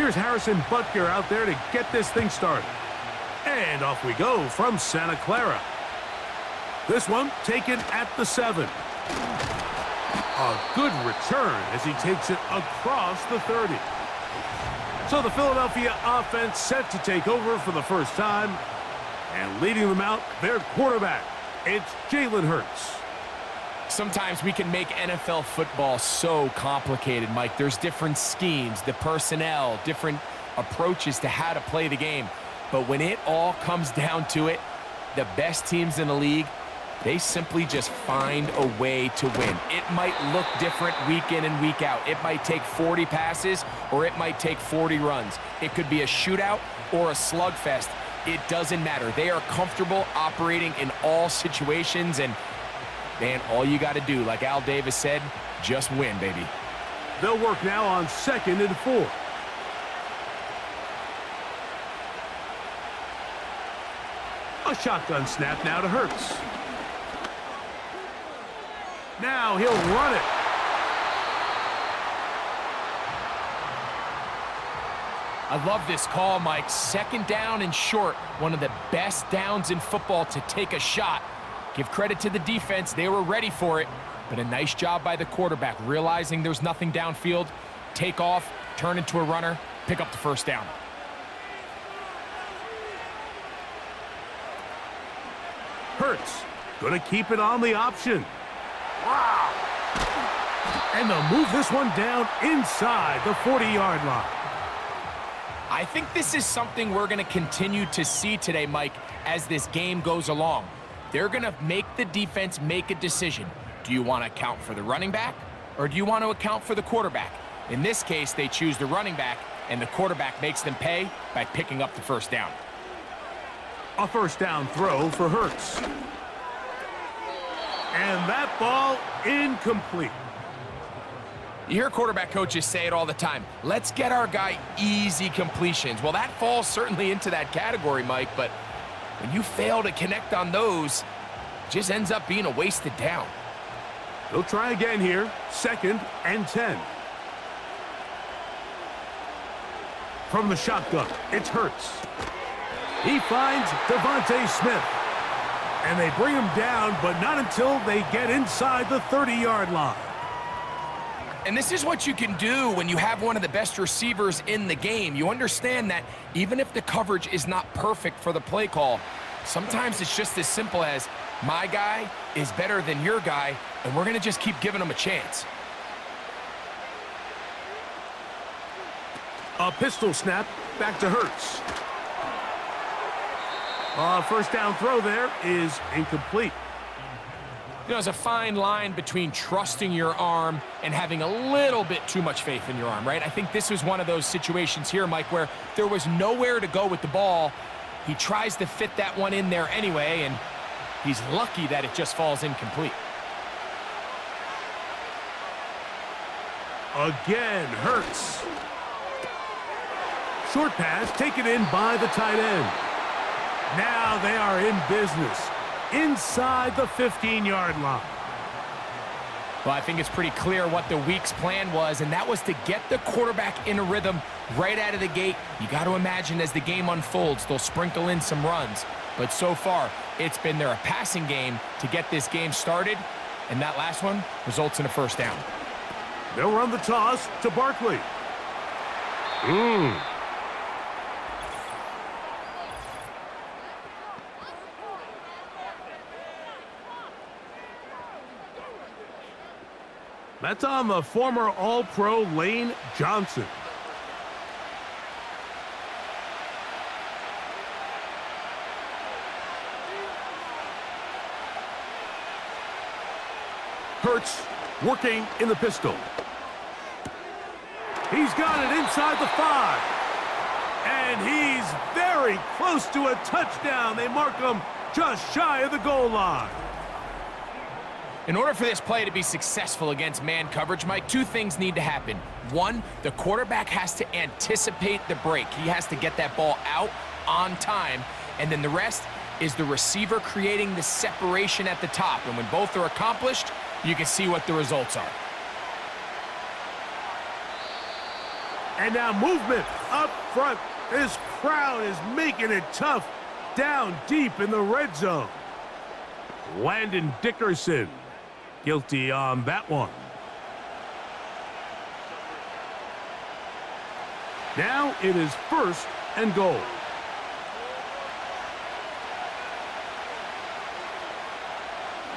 Here's Harrison Butker out there to get this thing started. And off we go from Santa Clara. This one taken at the 7. A good return as he takes it across the 30. So the Philadelphia offense set to take over for the first time. And leading them out, their quarterback. It's Jalen Hurts. Sometimes we can make NFL football so complicated, Mike. There's different schemes, the personnel, different approaches to how to play the game. But when it all comes down to it, the best teams in the league, they simply just find a way to win. It might look different week in and week out. It might take 40 passes or it might take 40 runs. It could be a shootout or a slugfest. It doesn't matter. They are comfortable operating in all situations, and man, all you got to do, like Al Davis said, just win, baby. They'll work now on 2nd and 4. A shotgun snap now to Hurts. Now he'll run it. I love this call, Mike. 2nd down and short. One of the best downs in football to take a shot. Give credit to the defense. They were ready for it. But a nice job by the quarterback, realizing there's nothing downfield. Take off, turn into a runner, pick up the 1st down. Hurts gonna keep it on the option. Wow! And they'll move this one down inside the 40-yard line. I think this is something we're going to continue to see today, Mike, as this game goes along. They're going to make the defense make a decision. Do you want to account for the running back, or do you want to account for the quarterback? In this case, they choose the running back, and the quarterback makes them pay by picking up the 1st down. A 1st down throw for Hurts. And that ball incomplete. You hear quarterback coaches say it all the time. Let's get our guy easy completions. Well, that falls certainly into that category, Mike, but when you fail to connect on those, it just ends up being a wasted down. They'll try again here. 2nd and 10. From the shotgun, it's Hurts. He finds Devontae Smith. And they bring him down, but not until they get inside the 30-yard line. And this is what you can do when you have one of the best receivers in the game. You understand that even if the coverage is not perfect for the play call, sometimes it's just as simple as, my guy is better than your guy, and we're going to just keep giving him a chance. A pistol snap back to Hurts. 1st down throw there is incomplete. You know, there's a fine line between trusting your arm and having a little bit too much faith in your arm, right? I think this was one of those situations here, Mike, where there was nowhere to go with the ball. He tries to fit that one in there anyway, and he's lucky that it just falls incomplete. Again, Hurts. Short pass taken in by the tight end. Now they are in business inside the 15-yard line. Well, I think it's pretty clear what the week's plan was, and that was to get the quarterback in a rhythm right out of the gate. You got to imagine as the game unfolds, they'll sprinkle in some runs. But so far, it's been their passing game to get this game started, and that last one results in a 1st down. They'll run the toss to Barkley. That's on the former All-Pro Lane Johnson. Hurts working in the pistol. He's got it inside the 5. And he's very close to a touchdown. They mark him just shy of the goal line. In order for this play to be successful against man coverage, Mike, 2 things need to happen. 1, the quarterback has to anticipate the break. He has to get that ball out on time. And then the rest is the receiver creating the separation at the top. And when both are accomplished, you can see what the results are. And now movement up front. This crowd is making it tough down deep in the red zone. Landon Dickerson guilty on that one. Now it is 1st and goal.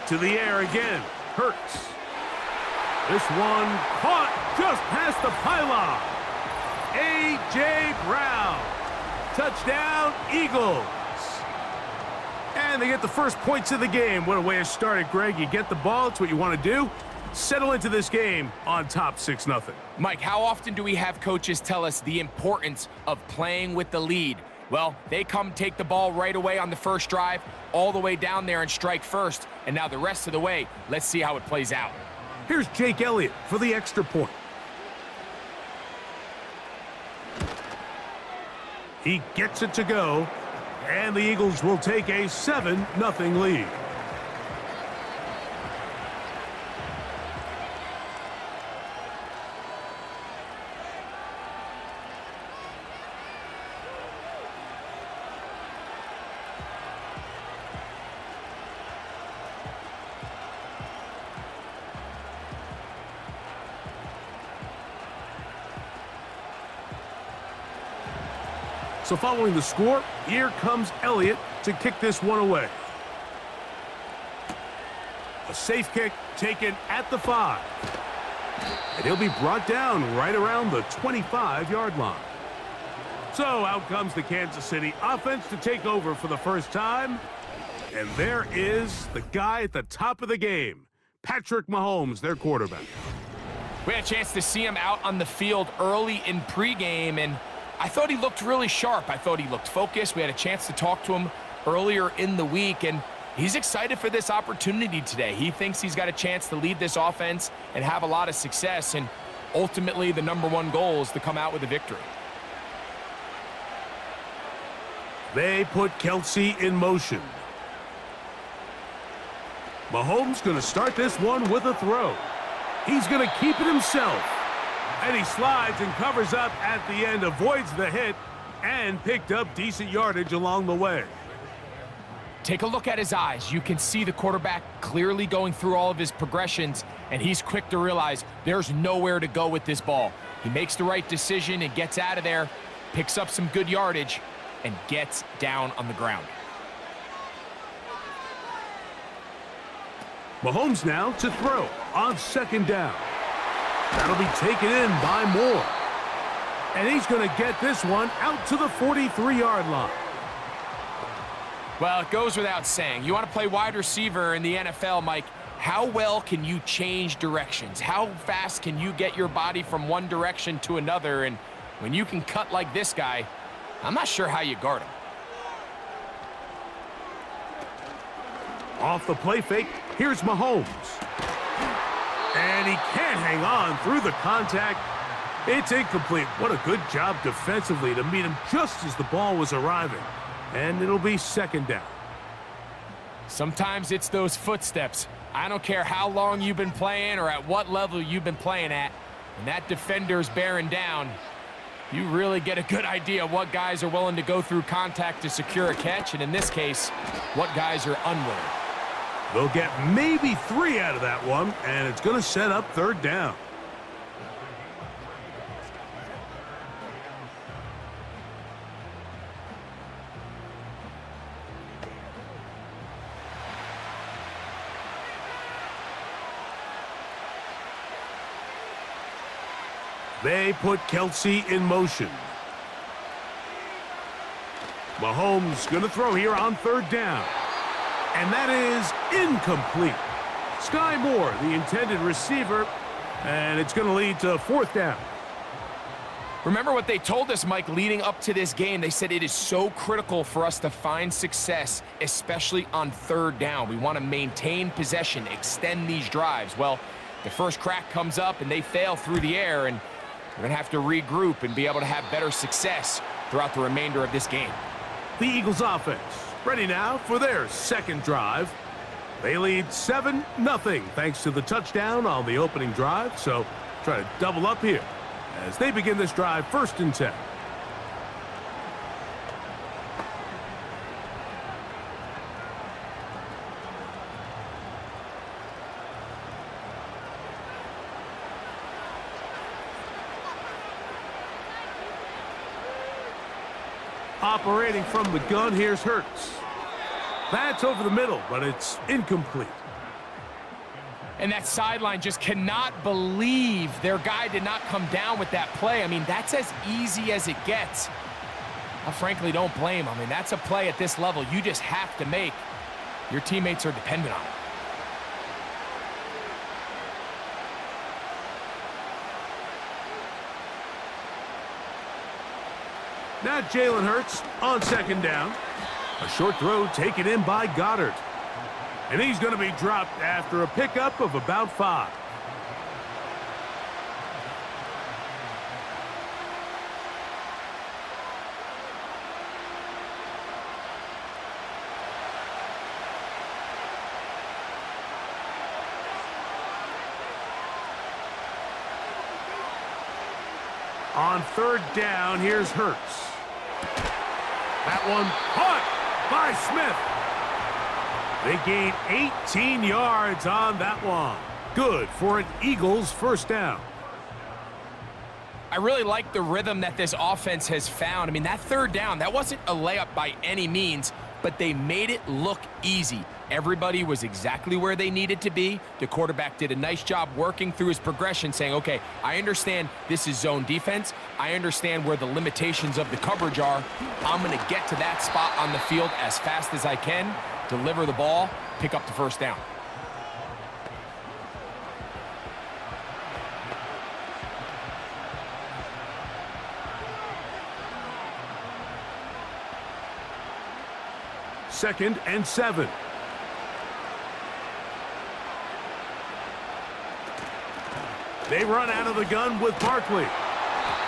To the air again, Pearce. This one caught just past the pylon. A.J. Brown. Touchdown, Eagles. And they get the first points of the game. What a way to start it, Greg. You get the ball. It's what you want to do. Settle into this game on top 6-0. Mike, how often do we have coaches tell us the importance of playing with the lead? Well, they come take the ball right away on the first drive, all the way down there and strike first. And now the rest of the way, let's see how it plays out. Here's Jake Elliott for the extra point. He gets it to go, and the Eagles will take a 7-0 lead. So following the score, here comes Elliott to kick this one away. A safe kick taken at the 5. And he'll be brought down right around the 25-yard line. So out comes the Kansas City offense to take over for the first time. And there is the guy at the top of the game, Patrick Mahomes, their quarterback. We had a chance to see him out on the field early in pregame, and I thought he looked really sharp. I thought he looked focused. We had a chance to talk to him earlier in the week, and he's excited for this opportunity today. He thinks he's got a chance to lead this offense and have a lot of success, and ultimately the #1 goal is to come out with a victory. They put Kelsey in motion. Mahomes going to start this one with a throw. He's going to keep it himself. And he slides and covers up at the end, avoids the hit, and picked up decent yardage along the way. Take a look at his eyes. You can see the quarterback clearly going through all of his progressions, and he's quick to realize there's nowhere to go with this ball. He makes the right decision and gets out of there, picks up some good yardage, and gets down on the ground. Mahomes now to throw on 2nd down. That'll be taken in by Moore. And he's going to get this one out to the 43-yard line. Well, it goes without saying. You want to play wide receiver in the NFL, Mike. How well can you change directions? How fast can you get your body from one direction to another? And when you can cut like this guy, I'm not sure how you guard him. Off the play fake, here's Mahomes. And he can't hang on through the contact. It's incomplete. What a good job defensively to meet him just as the ball was arriving. And it'll be 2nd down. Sometimes it's those footsteps. I don't care how long you've been playing or at what level you've been playing at. When that defender's bearing down, you really get a good idea of what guys are willing to go through contact to secure a catch, and in this case, what guys are unwilling. They'll get maybe 3 out of that one, and it's going to set up 3rd down. They put Kelsey in motion. Mahomes going to throw here on 3rd down. And that is incomplete. Sky Moore, the intended receiver, and it's going to lead to 4th down. Remember what they told us, Mike, leading up to this game. They said it is so critical for us to find success, especially on 3rd down. We want to maintain possession, extend these drives. Well, the first crack comes up, and they fail through the air, and we're going to have to regroup and be able to have better success throughout the remainder of this game. The Eagles offense ready now for their 2nd drive. They lead 7-0 thanks to the touchdown on the opening drive, so try to double up here. as they begin this drive 1st and 10. Operating from the gun, here's Hurts. That's over the middle, but it's incomplete. And that sideline just cannot believe their guy did not come down with that play. I mean, that's as easy as it gets. I frankly don't blame him. I mean, that's a play at this level you just have to make. Your teammates are dependent on it. Now Jalen Hurts on 2nd down. A short throw taken in by Goddard. And he's going to be dropped after a pickup of about 5. On 3rd down, here's Hurts. That one caught by Smith. They gain 18 yards on that one. Good for an Eagles 1st down. I really like the rhythm that this offense has found. I mean, that 3rd down, that wasn't a layup by any means, but they made it look easy. Everybody was exactly where they needed to be. The quarterback did a nice job working through his progression, saying, okay, I understand this is zone defense. I understand where the limitations of the coverage are. I'm going to get to that spot on the field as fast as I can, deliver the ball, pick up the 1st down. Second and 7. They run out of the gun with Barkley.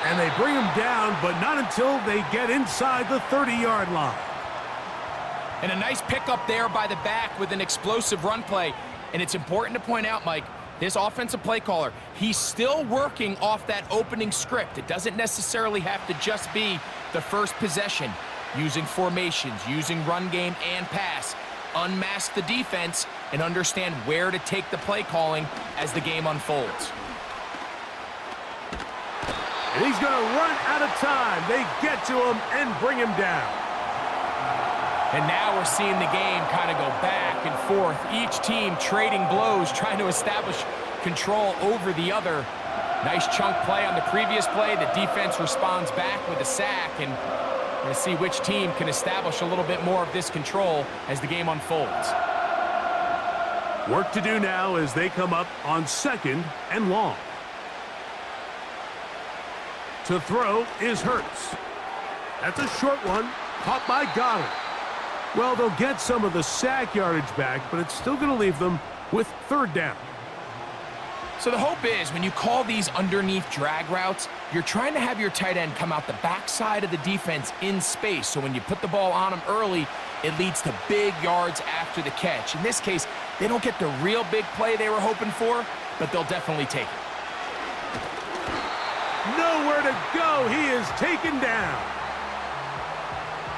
And they bring him down, but not until they get inside the 30-yard line. And a nice pickup there by the back with an explosive run play. And it's important to point out, Mike, this offensive play caller, he's still working off that opening script. It doesn't necessarily have to just be the first possession. Using formations, using run game and pass. Unmask the defense and understand where to take the play calling as the game unfolds. And he's going to run out of time. They get to him and bring him down. And now we're seeing the game kind of go back and forth. Each team trading blows, trying to establish control over the other. Nice chunk play on the previous play. The defense responds back with a sack, and we're going to see which team can establish a little bit more of this control as the game unfolds. Work to do now as they come up on 2nd and long. To throw is Hurts. That's a short one, caught by Goddard. Well, they'll get some of the sack yardage back, but it's still going to leave them with 3rd down. So the hope is when you call these underneath drag routes, you're trying to have your tight end come out the backside of the defense in space. So when you put the ball on him early, it leads to big yards after the catch. In this case, they don't get the real big play they were hoping for, but they'll definitely take it. Nowhere to go. He is taken down.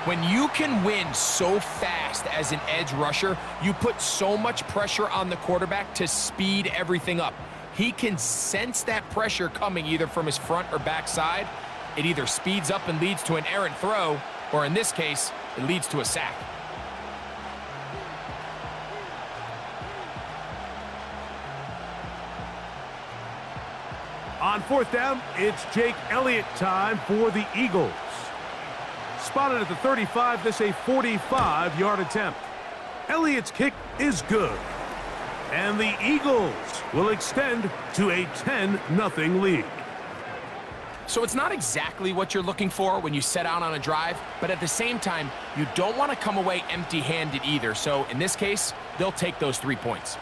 When you can win so fast as an edge rusher, you put so much pressure on the quarterback to speed everything up. He can sense that pressure coming either from his front or back side. It either speeds up and leads to an errant throw, or in this case, it leads to a sack. On 4th down, it's Jake Elliott time for the Eagles. Spotted at the 35, this a 45-yard attempt. Elliott's kick is good. And the Eagles will extend to a 10-0 lead. So it's not exactly what you're looking for when you set out on a drive, but at the same time, you don't want to come away empty-handed either. So in this case, they'll take those 3 points.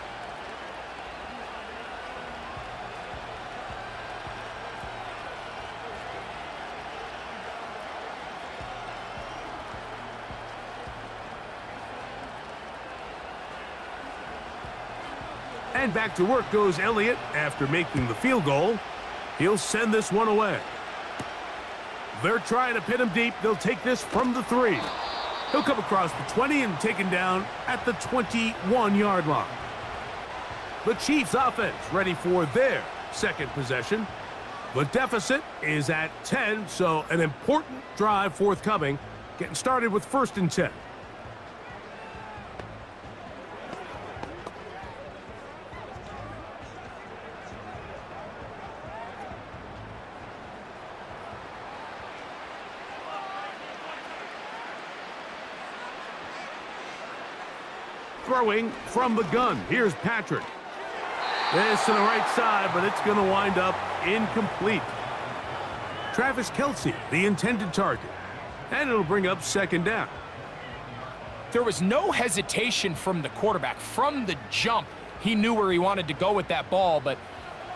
And back to work goes Elliott after making the field goal. He'll send this one away. They're trying to pin him deep. They'll take this from the 3. He'll come across the 20 and taken down at the 21-yard line. The Chiefs offense ready for their second possession. The deficit is at 10, so an important drive forthcoming. Getting started with 1st and 10. Throwing from the gun. Here's Patrick. This to the right side, but it's going to wind up incomplete. Travis Kelce, the intended target. And it'll bring up 2nd down. There was no hesitation from the quarterback. From the jump, he knew where he wanted to go with that ball, but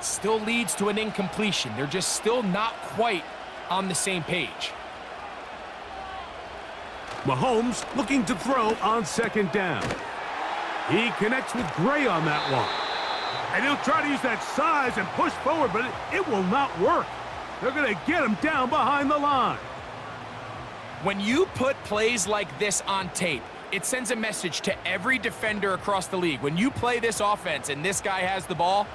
still leads to an incompletion. They're just still not quite on the same page. Mahomes looking to throw on 2nd down. He connects with Gray on that one. And he'll try to use that size and push forward, but it will not work. They're going to get him down behind the line. When you put plays like this on tape, it sends a message to every defender across the league. When you play this offense and this guy has the ball,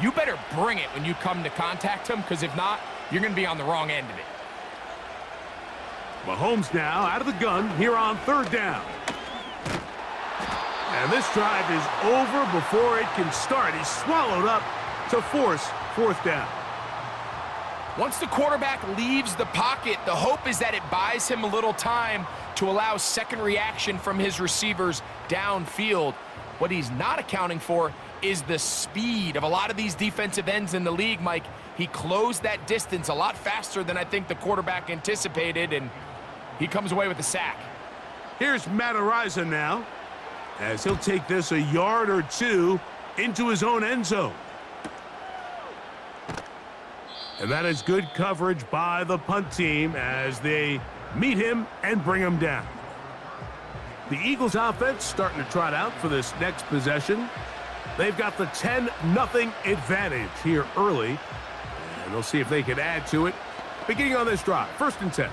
you better bring it when you come to contact him, because if not, you're going to be on the wrong end of it. Mahomes now out of the gun here on 3rd down. And this drive is over before it can start. He's swallowed up to force 4th down. Once the quarterback leaves the pocket, the hope is that it buys him a little time to allow second reaction from his receivers downfield. What he's not accounting for is the speed of a lot of these defensive ends in the league, Mike. He closed that distance a lot faster than I think the quarterback anticipated, and he comes away with the sack. Here's Matt Araiza now, as he'll take this a yard or 2 into his own end zone. And that is good coverage by the punt team as they meet him and bring him down. The Eagles offense starting to trot out for this next possession. They've got the 10-0 advantage here early, and they'll see if they can add to it. Beginning on this drive, 1st and 10.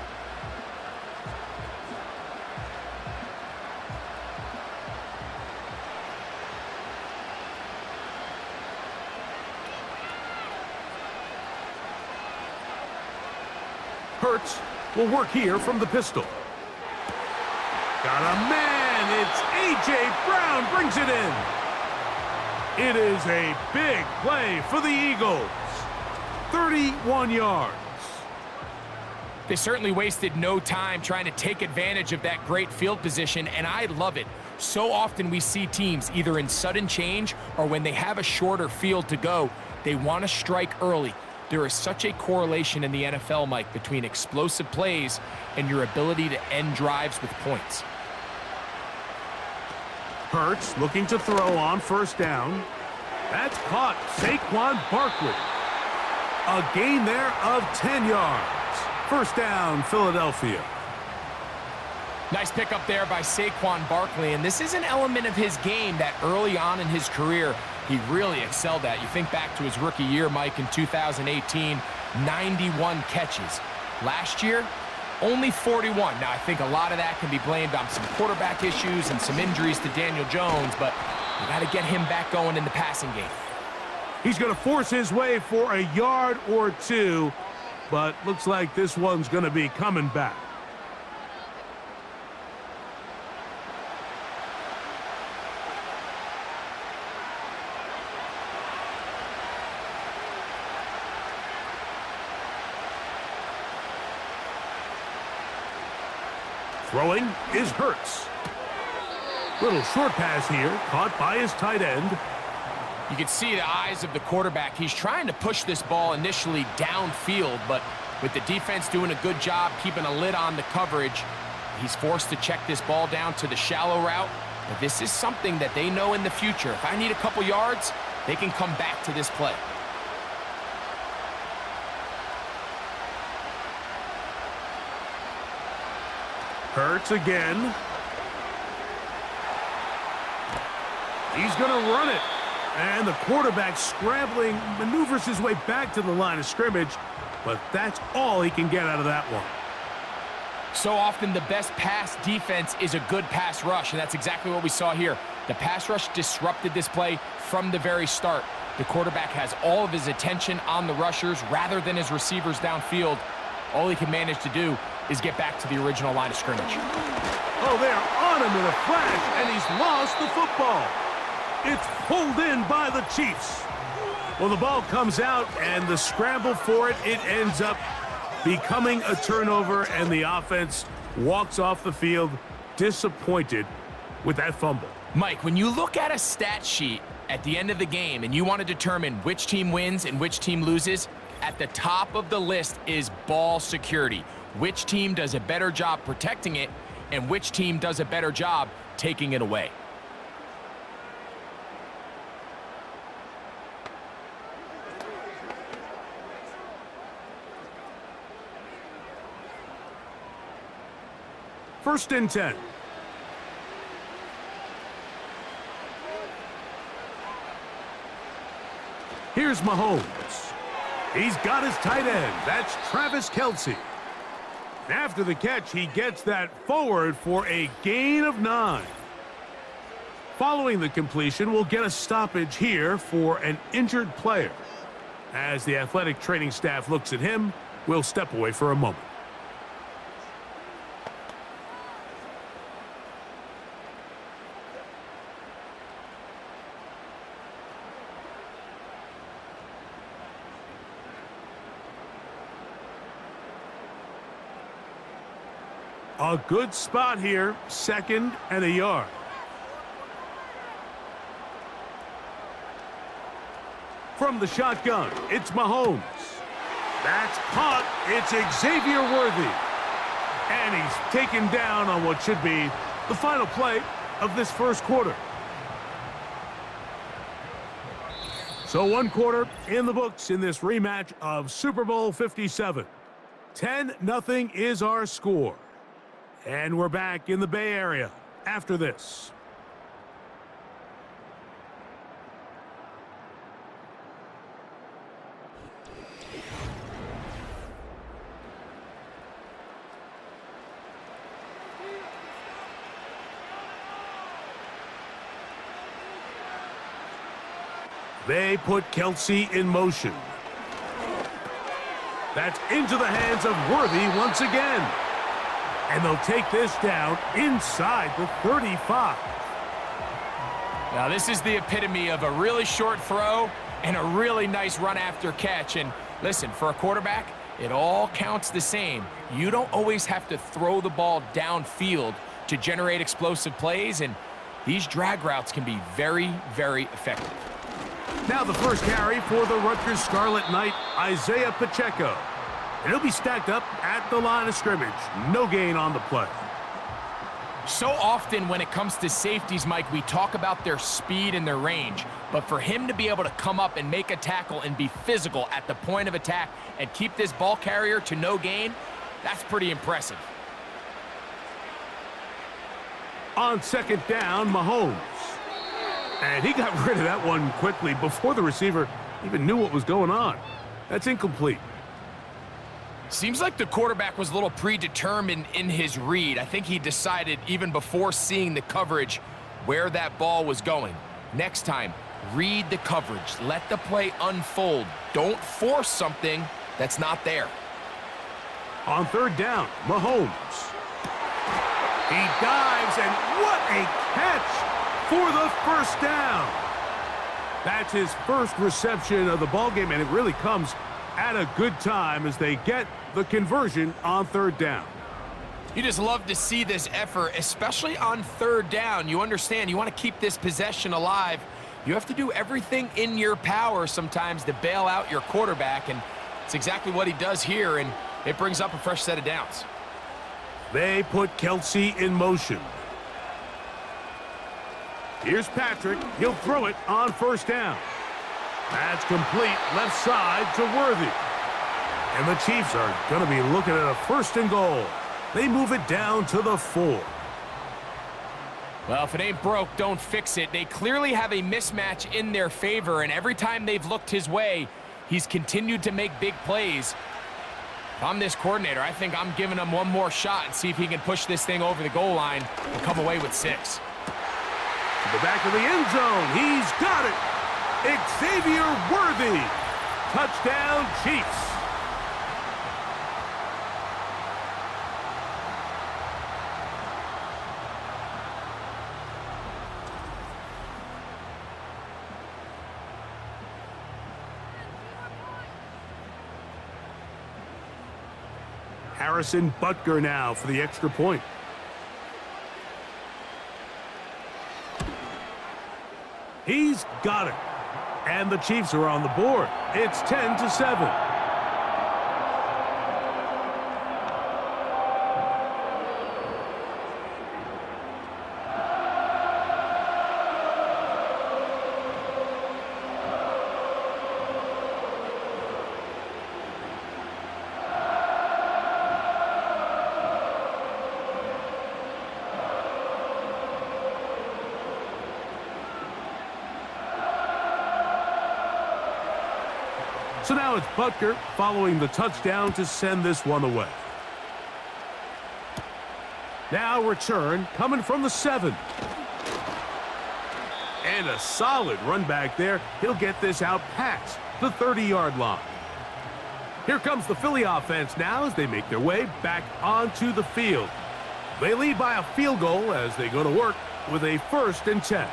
Pearce will work here from the pistol. Got a man. It's A.J. Brown brings it in. It is a big play for the Eagles. 31 yards. They certainly wasted no time trying to take advantage of that great field position, and I love it. So often we see teams either in sudden change or when they have a shorter field to go, they want to strike early. There is such a correlation in the NFL, Mike, between explosive plays and your ability to end drives with points. Pearce looking to throw on 1st down. That's caught. Saquon Barkley. A gain there of 10 yards. 1st down, Philadelphia. Nice pickup there by Saquon Barkley, and this is an element of his game that early on in his career he really excelled at. You think back to his rookie year, Mike, in 2018, 91 catches. Last year, only 41. Now, I think a lot of that can be blamed on some quarterback issues and some injuries to Daniel Jones, but you got to get him back going in the passing game. He's going to force his way for a yard or 2, but looks like this one's going to be coming back. Throwing is Hurts. Little short pass here, caught by his tight end. You can see the eyes of the quarterback. He's trying to push this ball initially downfield, but with the defense doing a good job keeping a lid on the coverage, he's forced to check this ball down to the shallow route. But this is something that they know in the future. If I need a couple yards, they can come back to this play. Hurts again. He's going to run it. And the quarterback scrambling, maneuvers his way back to the line of scrimmage, but that's all he can get out of that one. So often the best pass defense is a good pass rush, and that's exactly what we saw here. The pass rush disrupted this play from the very start. The quarterback has all of his attention on the rushers rather than his receivers downfield. All he can manage to do is get back to the original line of scrimmage. Oh, they're on him in a flash, and he's lost the football. It's pulled in by the Chiefs. Well, the ball comes out, and the scramble for it, it ends up becoming a turnover, and the offense walks off the field disappointed with that fumble. Mike, when you look at a stat sheet at the end of the game and you want to determine which team wins and which team loses, at the top of the list is ball security. Which team does a better job protecting it, and which team does a better job taking it away. First and 10. Here's Mahomes. He's got his tight end. That's Travis Kelce. After the catch, he gets that forward for a gain of 9. Following the completion, we'll get a stoppage here for an injured player. As the athletic training staff looks at him, we'll step away for a moment. A good spot here, 2nd and a yard. From the shotgun, it's Mahomes. That's caught. It's Xavier Worthy. And he's taken down on what should be the final play of this first quarter. So 1 quarter in the books in this rematch of Super Bowl 57. 10-0 is our score. And we're back in the Bay Area after this. They put Kelce in motion. That's into the hands of Worthy once again. And they'll take this down inside the 35. Now, this is the epitome of a really short throw and a really nice run after catch. And listen, for a quarterback, it all counts the same. You don't always have to throw the ball downfield to generate explosive plays, and these drag routes can be very, very effective. Now the first carry for the Rutgers Scarlet Knight, Isaiah Pacheco. And he'll be stacked up at the line of scrimmage. No gain on the play. So often when it comes to safeties, Mike, we talk about their speed and their range. But for him to be able to come up and make a tackle and be physical at the point of attack and keep this ball carrier to no gain, that's pretty impressive. On 2nd down, Mahomes. And he got rid of that one quickly before the receiver even knew what was going on. That's incomplete. Seems like the quarterback was a little predetermined in his read. I think he decided even before seeing the coverage where that ball was going. Next time, read the coverage. Let the play unfold. Don't force something that's not there. On 3rd down, Mahomes. He dives, and what a catch for the first down. That's his first reception of the ballgame, and it really comes at a good time as they get the conversion on 3rd down. You just love to see this effort, especially on 3rd down. You understand, you want to keep this possession alive. You have to do everything in your power sometimes to bail out your quarterback, and it's exactly what he does here, and it brings up a fresh set of downs. They put Kelce in motion. Here's Patrick. He'll throw it on 1st down. That's complete left side to Worthy. And the Chiefs are going to be looking at a 1st and goal. They move it down to the 4. Well, if it ain't broke, don't fix it. They clearly have a mismatch in their favor, and every time they've looked his way, he's continued to make big plays. If I'm this coordinator, I think I'm giving him one more shot and see if he can push this thing over the goal line and come away with 6. To the back of the end zone. He's got it. Xavier Worthy. Touchdown, Chiefs. Harrison Butker now for the extra point. He's got it. And the Chiefs are on the board. It's 10-7. So now it's Butker following the touchdown to send this one away. Now return coming from the 7. And a solid run back there. He'll get this out past the 30-yard line. Here comes the Philly offense now as they make their way back onto the field. They lead by a field goal as they go to work with a 1st and 10.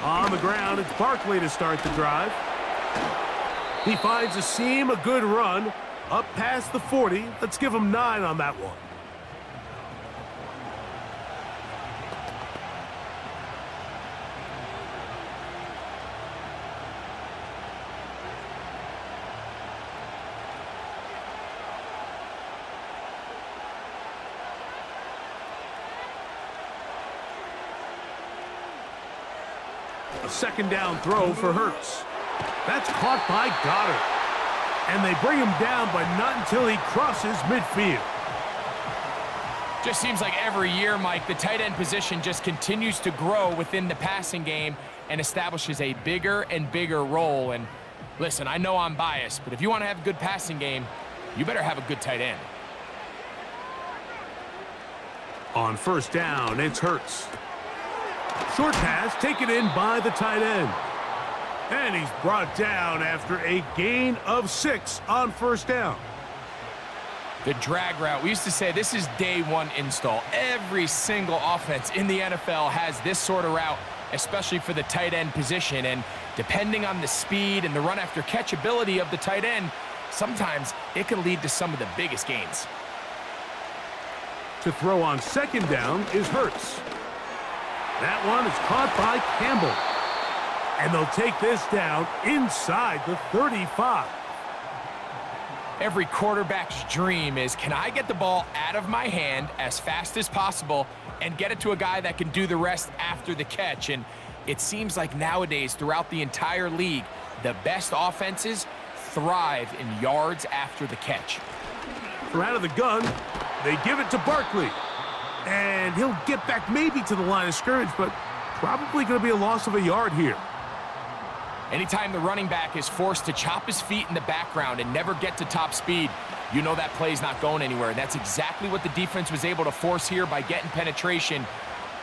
On the ground, it's Barkley to start the drive. He finds a seam, a good run, up past the 40. Let's give him 9 on that one. A 2nd down throw for Hurts. That's caught by Goddard. And they bring him down, but not until he crosses midfield. Just seems like every year, Mike, the tight end position just continues to grow within the passing game and establishes a bigger and bigger role. And listen, I know I'm biased, but if you want to have a good passing game, you better have a good tight end. On 1st down, it's Hurts. Short pass taken in by the tight end. And he's brought down after a gain of 6 on 1st down. The drag route. We used to say this is day 1 install. Every single offense in the NFL has this sort of route, especially for the tight end position. And depending on the speed and the run after catch ability of the tight end, sometimes it can lead to some of the biggest gains. To throw on 2nd down is Hurts. That one is caught by Campbell. And they'll take this down inside the 35. Every quarterback's dream is, can I get the ball out of my hand as fast as possible and get it to a guy that can do the rest after the catch? And it seems like nowadays, throughout the entire league, the best offenses thrive in yards after the catch. From out of the gun, they give it to Barkley. And he'll get back maybe to the line of scrimmage, but probably going to be a loss of a yard here. Anytime the running back is forced to chop his feet in the background and never get to top speed, you know that play's not going anywhere. And that's exactly what the defense was able to force here by getting penetration.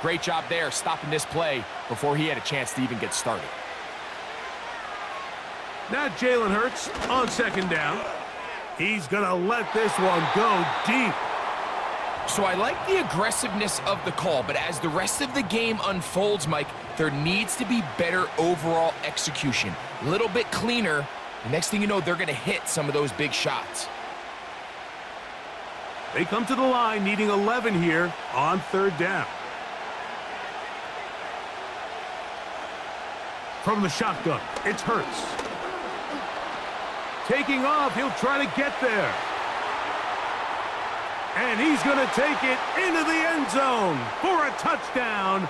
Great job there, stopping this play before he had a chance to even get started. Now Jalen Hurts on 2nd down. He's going to let this one go deep. So I like the aggressiveness of the call, but as the rest of the game unfolds, Mike, there needs to be better overall execution. A little bit cleaner. The next thing you know, they're going to hit some of those big shots. They come to the line needing 11 here on 3rd down. From the shotgun, it's Hurts. Taking off, he'll try to get there. And he's going to take it into the end zone for a touchdown.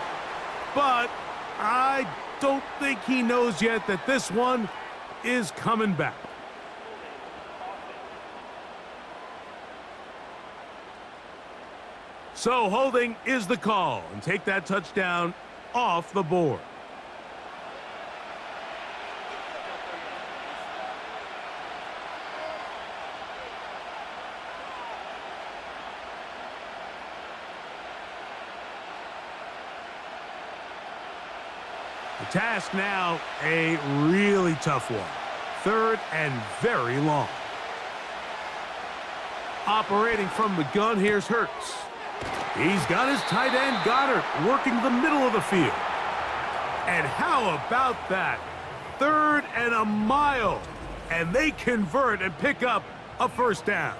But I don't think he knows yet that this one is coming back. So holding is the call, and take that touchdown off the board. The task now, a really tough one. 3rd and very long. Operating from the gun, here's Hurts. He's got his tight end, Goddard, working the middle of the field. And how about that? 3rd and a mile. And they convert and pick up a first down.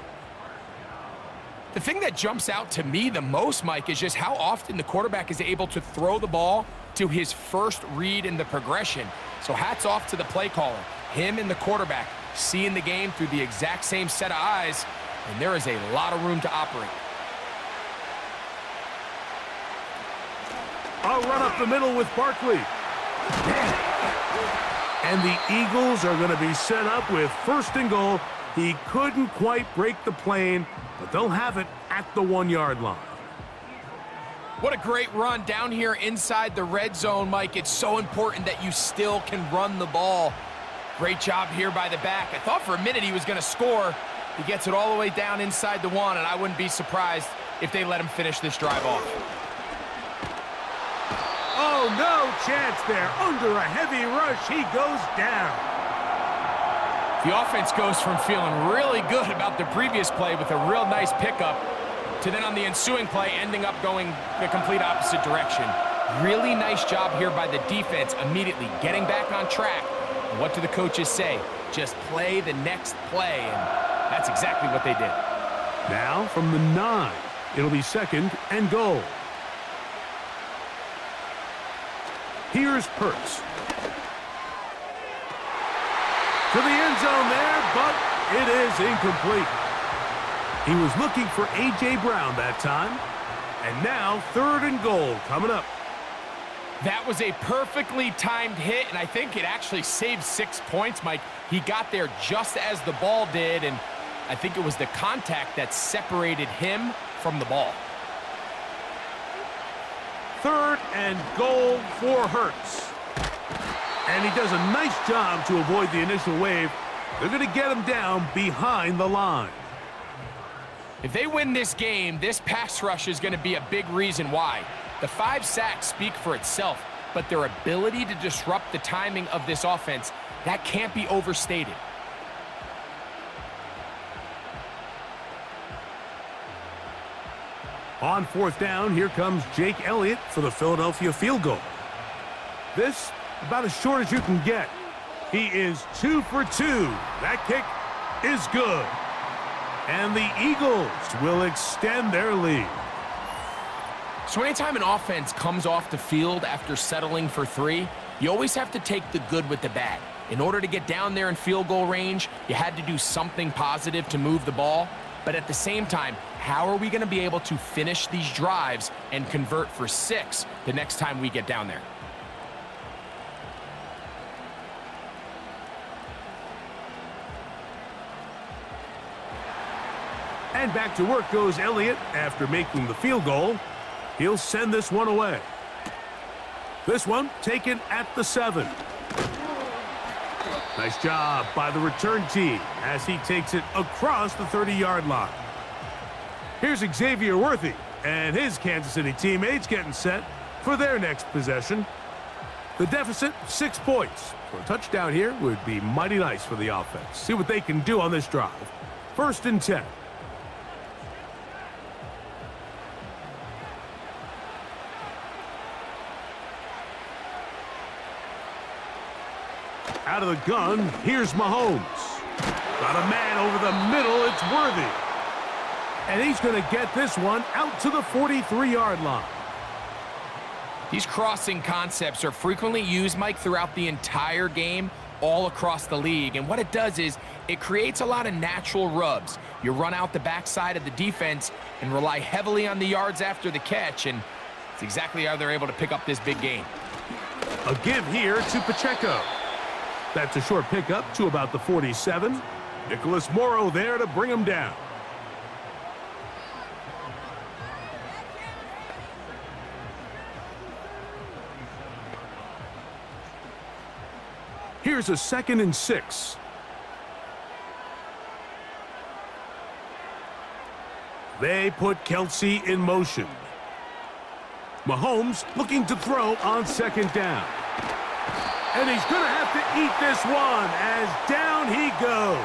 The thing that jumps out to me the most, Mike, is just how often the quarterback is able to throw the ball to his first read in the progression. So hats off to the play caller. Him and the quarterback seeing the game through the exact same set of eyes, and there is a lot of room to operate. A run up the middle with Barkley. And the Eagles are going to be set up with 1st and goal. He couldn't quite break the plane, but they'll have it at the 1-yard line. What a great run down here inside the red zone, Mike. It's so important that you still can run the ball. Great job here by the back. I thought for a minute he was going to score. He gets it all the way down inside the 1, and I wouldn't be surprised if they let him finish this drive off. Oh, no chance there. Under a heavy rush, he goes down. The offense goes from feeling really good about the previous play with a real nice pickup to then on the ensuing play ending up going the complete opposite direction. Really nice job here by the defense immediately getting back on track. And what do the coaches say? Just play the next play, and that's exactly what they did. Now from the 9, it'll be 2nd and goal. Here's Pearce. To the end zone there, but it is incomplete. He was looking for A.J. Brown that time. And now 3rd and goal coming up. That was a perfectly timed hit, and I think it actually saved 6 points, Mike. He got there just as the ball did, and I think it was the contact that separated him from the ball. 3rd and goal for Hurts. And he does a nice job to avoid the initial wave. They're going to get him down behind the line. If they win this game, this pass rush is going to be a big reason why. The 5 sacks speak for itself, but their ability to disrupt the timing of this offense, that can't be overstated. On 4th down, here comes Jake Elliott for the Philadelphia field goal. This, about as short as you can get. He is 2 for 2. That kick is good. And the Eagles will extend their lead. So anytime an offense comes off the field after settling for 3, you always have to take the good with the bad. In order to get down there in field goal range, you had to do something positive to move the ball. But at the same time, how are we going to be able to finish these drives and convert for 6 the next time we get down there? And back to work goes Elliott after making the field goal. He'll send this one away. This one taken at the 7. Nice job by the return team as he takes it across the 30-yard line. Here's Xavier Worthy and his Kansas City teammates getting set for their next possession. The deficit, 6 points. So a touchdown here would be mighty nice for the offense. See what they can do on this drive. 1st and 10. Out of the gun, here's Mahomes. Got a man over the middle, it's Worthy. And he's going to get this one out to the 43-yard line. These crossing concepts are frequently used, Mike, throughout the entire game, all across the league. And what it does is It creates a lot of natural rubs. You run out the backside of the defense and rely heavily on the yards after the catch, and it's exactly how they're able to pick up this big gain. A give here to Pacheco. That's a short pickup to about the 47. Nicholas Morrow there to bring him down. Here's a 2nd and 6. They put Kelsey in motion. Mahomes looking to throw on 2nd down. And he's going to have to eat this one as down he goes.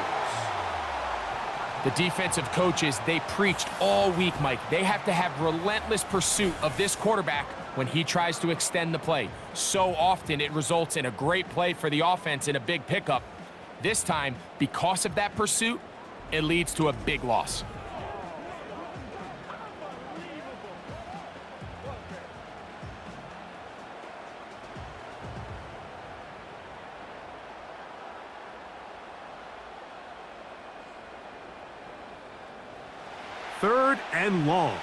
The defensive coaches, they preached all week, Mike. They have to have relentless pursuit of this quarterback when he tries to extend the play. So often it results in a great play for the offense and a big pickup. This time, because of that pursuit, it leads to a big loss. Third and long.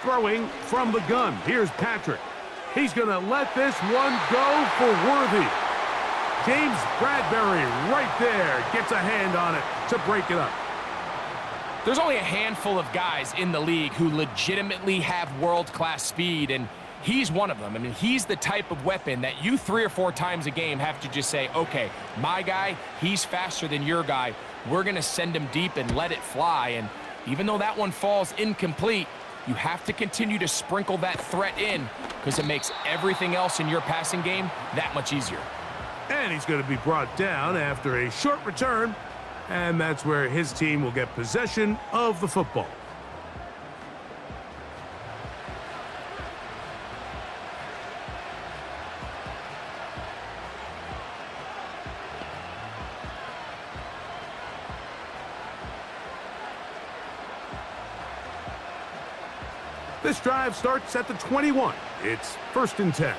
Throwing from the gun. Here's Patrick. He's going to let this one go for Worthy. James Bradbury right there gets a hand on it to break it up. There's only a handful of guys in the league who legitimately have world-class speed, and he's one of them. I mean, he's the type of weapon that you 3 or 4 times a game have to just say, okay, my guy, he's faster than your guy. We're going to send him deep and let it fly. And even though that one falls incomplete, you have to continue to sprinkle that threat in because it makes everything else in your passing game that much easier. And he's going to be brought down after a short return, and that's where his team will get possession of the football. This drive starts at the 21. It's 1st and 10.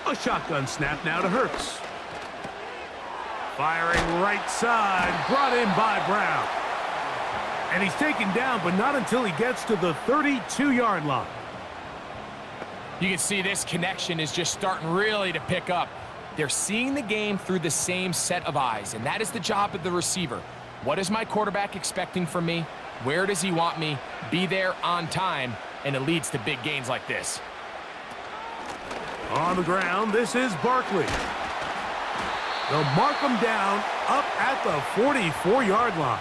A shotgun snap now to Hurts. Firing right side, brought in by Brown. And he's taken down, but not until he gets to the 32-yard line. You can see this connection is just starting really to pick up. They're seeing the game through the same set of eyes, and that is the job of the receiver. What is my quarterback expecting from me? Where does he want me? Be there on time, and it leads to big gains like this. On the ground, this is Barkley. They'll mark him down up at the 44-yard line.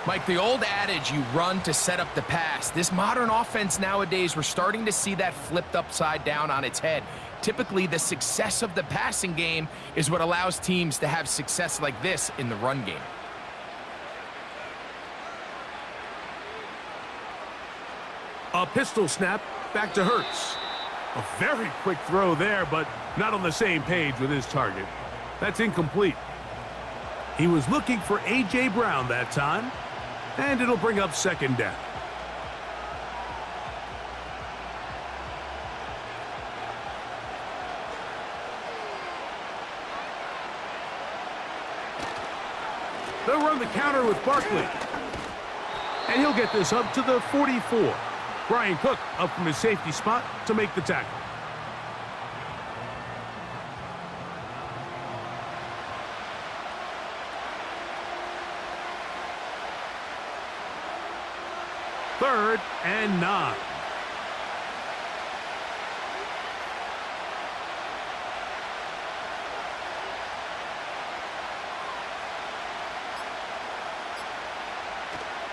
Mike, the old adage, you run to set up the pass. This modern offense nowadays, we're starting to see that flipped upside down on its head. Typically, the success of the passing game is what allows teams to have success like this in the run game. A pistol snap back to Hurts. A very quick throw there, but not on the same page with his target. That's incomplete. He was looking for A.J. Brown that time, and it'll bring up 2nd down. They'll run the counter with Barkley. And he'll get this up to the 44. Brian Cook up from his safety spot to make the tackle. Third and 9.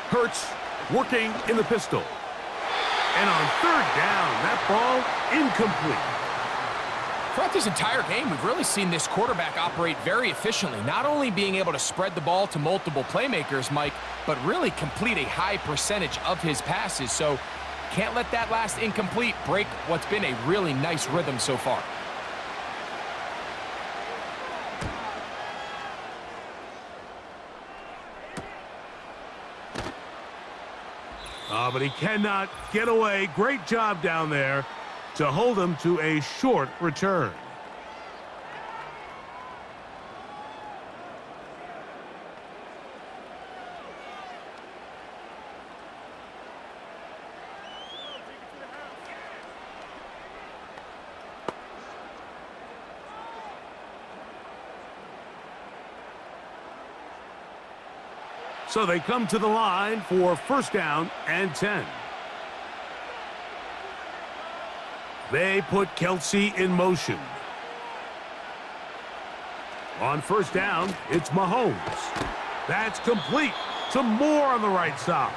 Hurts working in the pistol. And on 3rd down, that ball incomplete. Throughout this entire game, we've really seen this quarterback operate very efficiently, not only being able to spread the ball to multiple playmakers, Mike, but really complete a high percentage of his passes. So can't let that last incomplete break what's been a really nice rhythm so far. But he cannot get away. Great job down there to hold him to a short return. So they come to the line for first down and 10. They put Kelsey in motion. On first down, it's Mahomes. That's complete. Some more on the right side.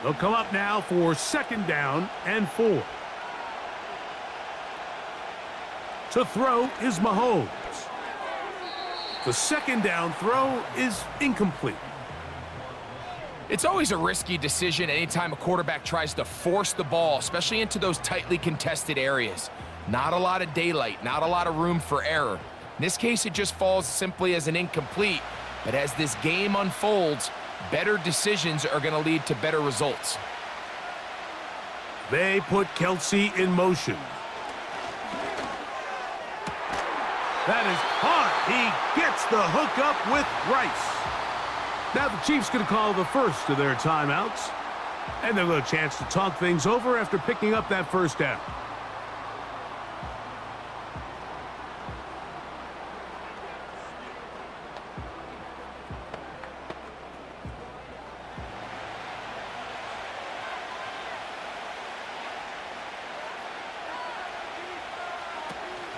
They'll come up now for second down and 4. To throw is Mahomes. The second down throw is incomplete. It's always a risky decision anytime a quarterback tries to force the ball, especially into those tightly contested areas. Not a lot of daylight, not a lot of room for error. In this case, it just falls simply as an incomplete. But as this game unfolds, better decisions are going to lead to better results. They put Kelsey in motion. That is caught. He gets the hook up with Rice. Now the Chiefs going to call the first of their timeouts. And they'll have a chance to talk things over after picking up that first down.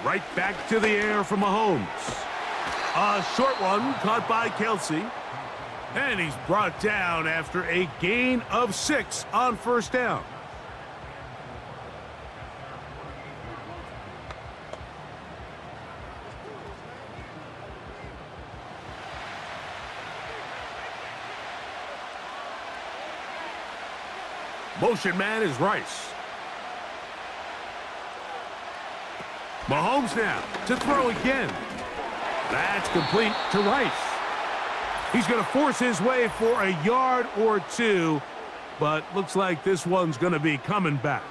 Right back to the air for Mahomes. A short one caught by Kelsey. And he's brought down after a gain of 6 on first down. Motion man is Rice. Mahomes now to throw again. That's complete to Rice. He's going to force his way for a yard or 2, but looks like this one's going to be coming back.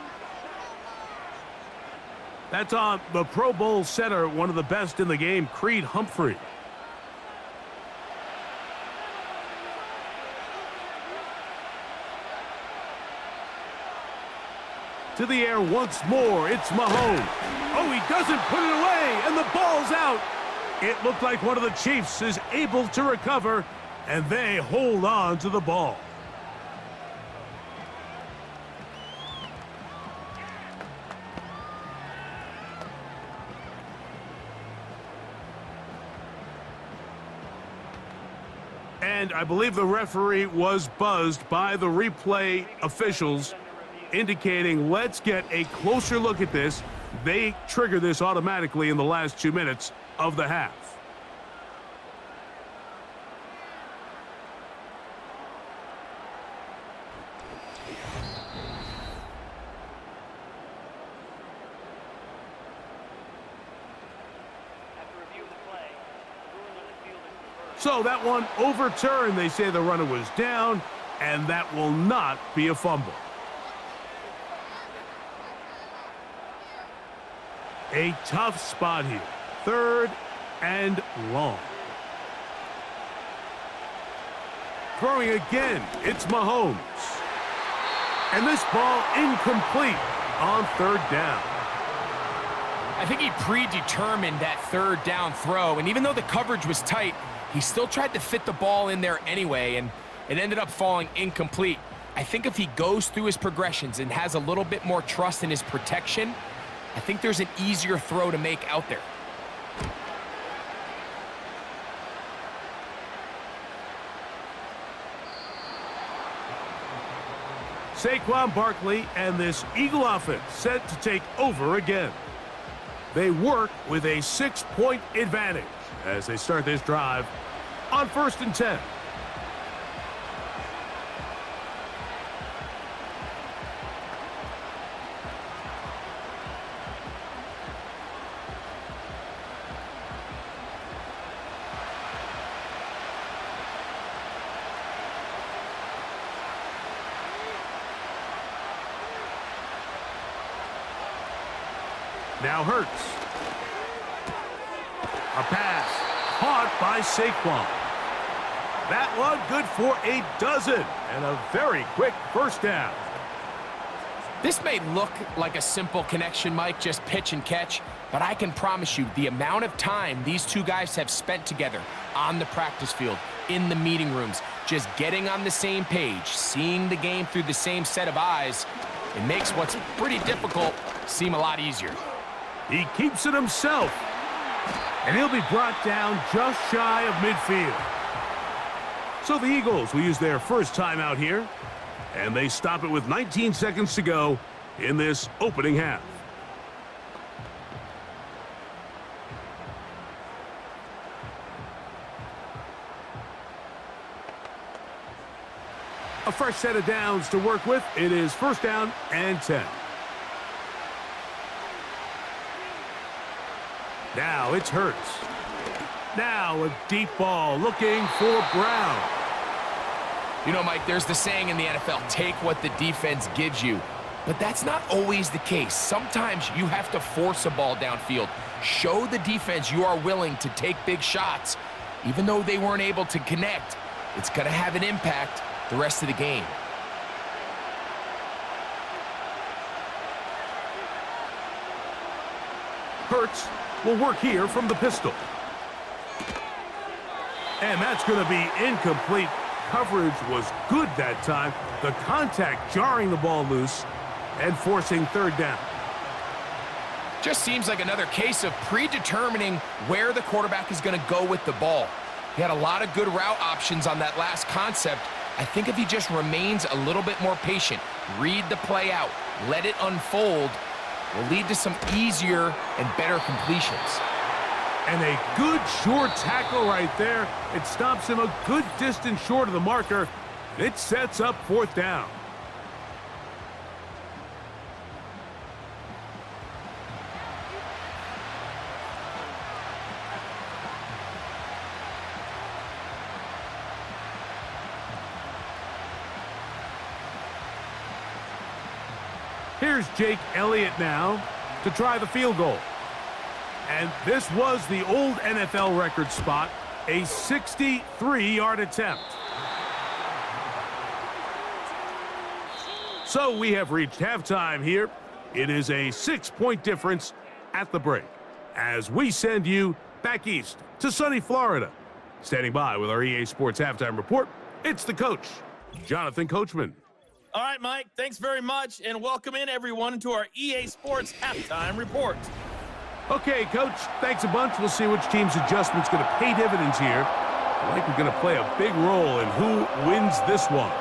That's on the Pro Bowl center, one of the best in the game, Creed Humphrey. To the air once more, it's Mahomes. Oh, he doesn't put it away, and the ball's out. It looked like one of the Chiefs is able to recover, and they hold on to the ball. And I believe the referee was buzzed by the replay officials, indicating let's get a closer look at this. They trigger this automatically in the last 2 minutes of the half. So that one overturned. They say the runner was down, and that will not be a fumble. A tough spot here. 3rd and long. Throwing again, it's Mahomes. And this ball incomplete on 3rd down. I think he predetermined that 3rd down throw, and even though the coverage was tight, he still tried to fit the ball in there anyway, and it ended up falling incomplete. I think if he goes through his progressions and has a little bit more trust in his protection, I think there's an easier throw to make out there. Saquon Barkley and this Eagle offense set to take over again. They work with a 6-point advantage as they start this drive on 1st and 10. Now Hurts. A pass caught by Saquon. That one good for a dozen and a very quick first down. This may look like a simple connection, Mike, just pitch and catch, but I can promise you the amount of time these two guys have spent together on the practice field, in the meeting rooms, just getting on the same page, seeing the game through the same set of eyes, it makes what's pretty difficult seem a lot easier. He keeps it himself, and he'll be brought down just shy of midfield. So the Eagles will use their first timeout here, and they stop it with 19 seconds to go in this opening half. A fresh set of downs to work with. It is first down and 10. Now it's Hurts. Now a deep ball looking for Brown. You know, Mike, there's the saying in the NFL, take what the defense gives you. But that's not always the case. Sometimes you have to force a ball downfield. Show the defense you are willing to take big shots. Even though they weren't able to connect, it's going to have an impact the rest of the game. Pearce will work here from the pistol. And that's going to be incomplete. Coverage was good that time. The contact jarring the ball loose and forcing third down. Just seems like another case of predetermining where the quarterback is going to go with the ball. He had a lot of good route options on that last concept. I think if he just remains a little bit more patient, read the play out, let it unfold, will lead to some easier and better completions. And a good short tackle right there. It stops him a good distance short of the marker. It sets up fourth down. Here's Jake Elliott now to try the field goal. And this was the old NFL record spot, a 63-yard attempt. So we have reached halftime here. It is a 6-point difference at the break as we send you back east to sunny Florida. Standing by with our EA Sports Halftime Report, it's the coach, Jonathan Coachman. All right, Mike, thanks very much, and welcome in, everyone, to our EA Sports Halftime Report. Okay, Coach, thanks a bunch. We'll see which team's adjustment's going to pay dividends here. I think we're going to play a big role in who wins this one.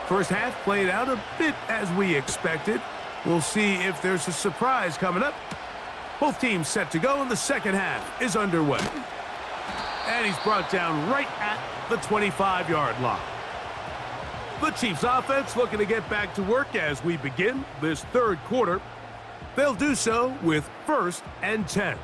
First half played out a bit as we expected. We'll see if there's a surprise coming up. Both teams set to go, and the second half is underway. And he's brought down right at the 25-yard line. The Chiefs offense looking to get back to work as we begin this third quarter. They'll do so with first and 10.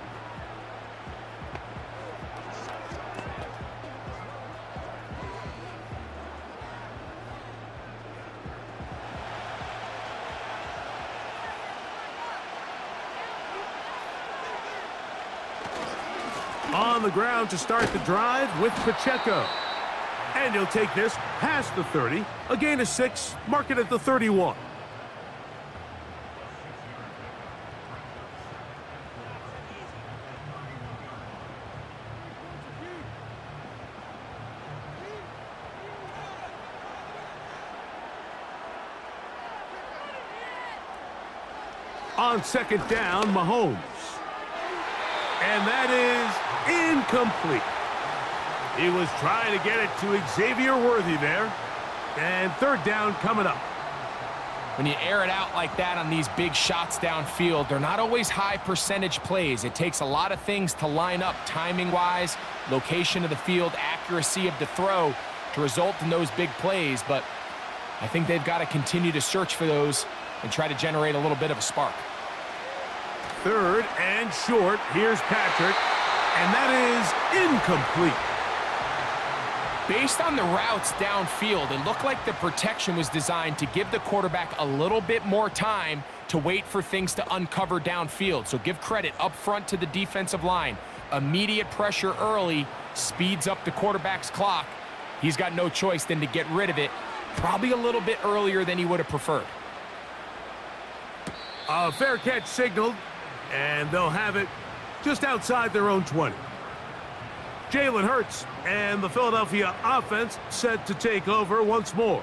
On the ground to start the drive with Pacheco. And he'll take this past the 30, a gain of 6, mark it at the 31. On second down, Mahomes. And that is incomplete. He was trying to get it to Xavier Worthy there. And third down coming up. When you air it out like that on these big shots downfield, they're not always high percentage plays. It takes a lot of things to line up timing-wise, location of the field, accuracy of the throw to result in those big plays. But I think they've got to continue to search for those and try to generate a little bit of a spark. Third and short. Here's Patrick. And that is incomplete. Based on the routes downfield, it looked like the protection was designed to give the quarterback a little bit more time to wait for things to uncover downfield. So give credit up front to the defensive line. Immediate pressure early speeds up the quarterback's clock. He's got no choice than to get rid of it, probably a little bit earlier than he would have preferred. A fair catch signaled, and they'll have it just outside their own 20. Jalen Hurts and the Philadelphia offense set to take over once more.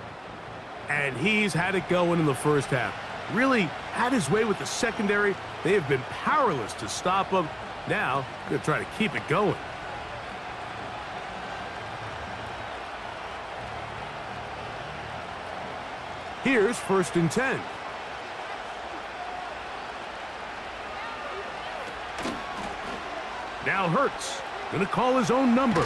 And he's had it going in the first half. Really had his way with the secondary. They have been powerless to stop him. Now, they're going to try to keep it going. Here's 1st and 10. Now Hurts. Going to call his own number.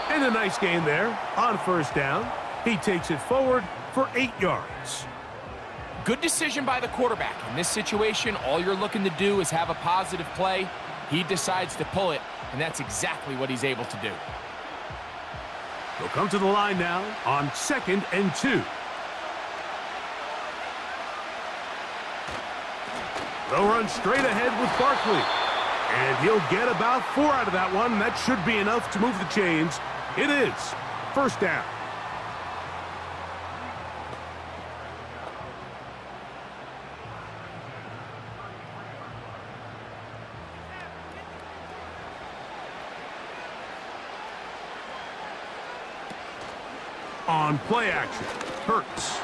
And a nice gain there on 1st down. He takes it forward for 8 yards. Good decision by the quarterback. In this situation, all you're looking to do is have a positive play. He decides to pull it, and that's exactly what he's able to do. They'll come to the line now on 2nd and 2. They'll run straight ahead with Barkley. And he'll get about 4 out of that one. That should be enough to move the chains. It is 1st down. On play action, Pearce.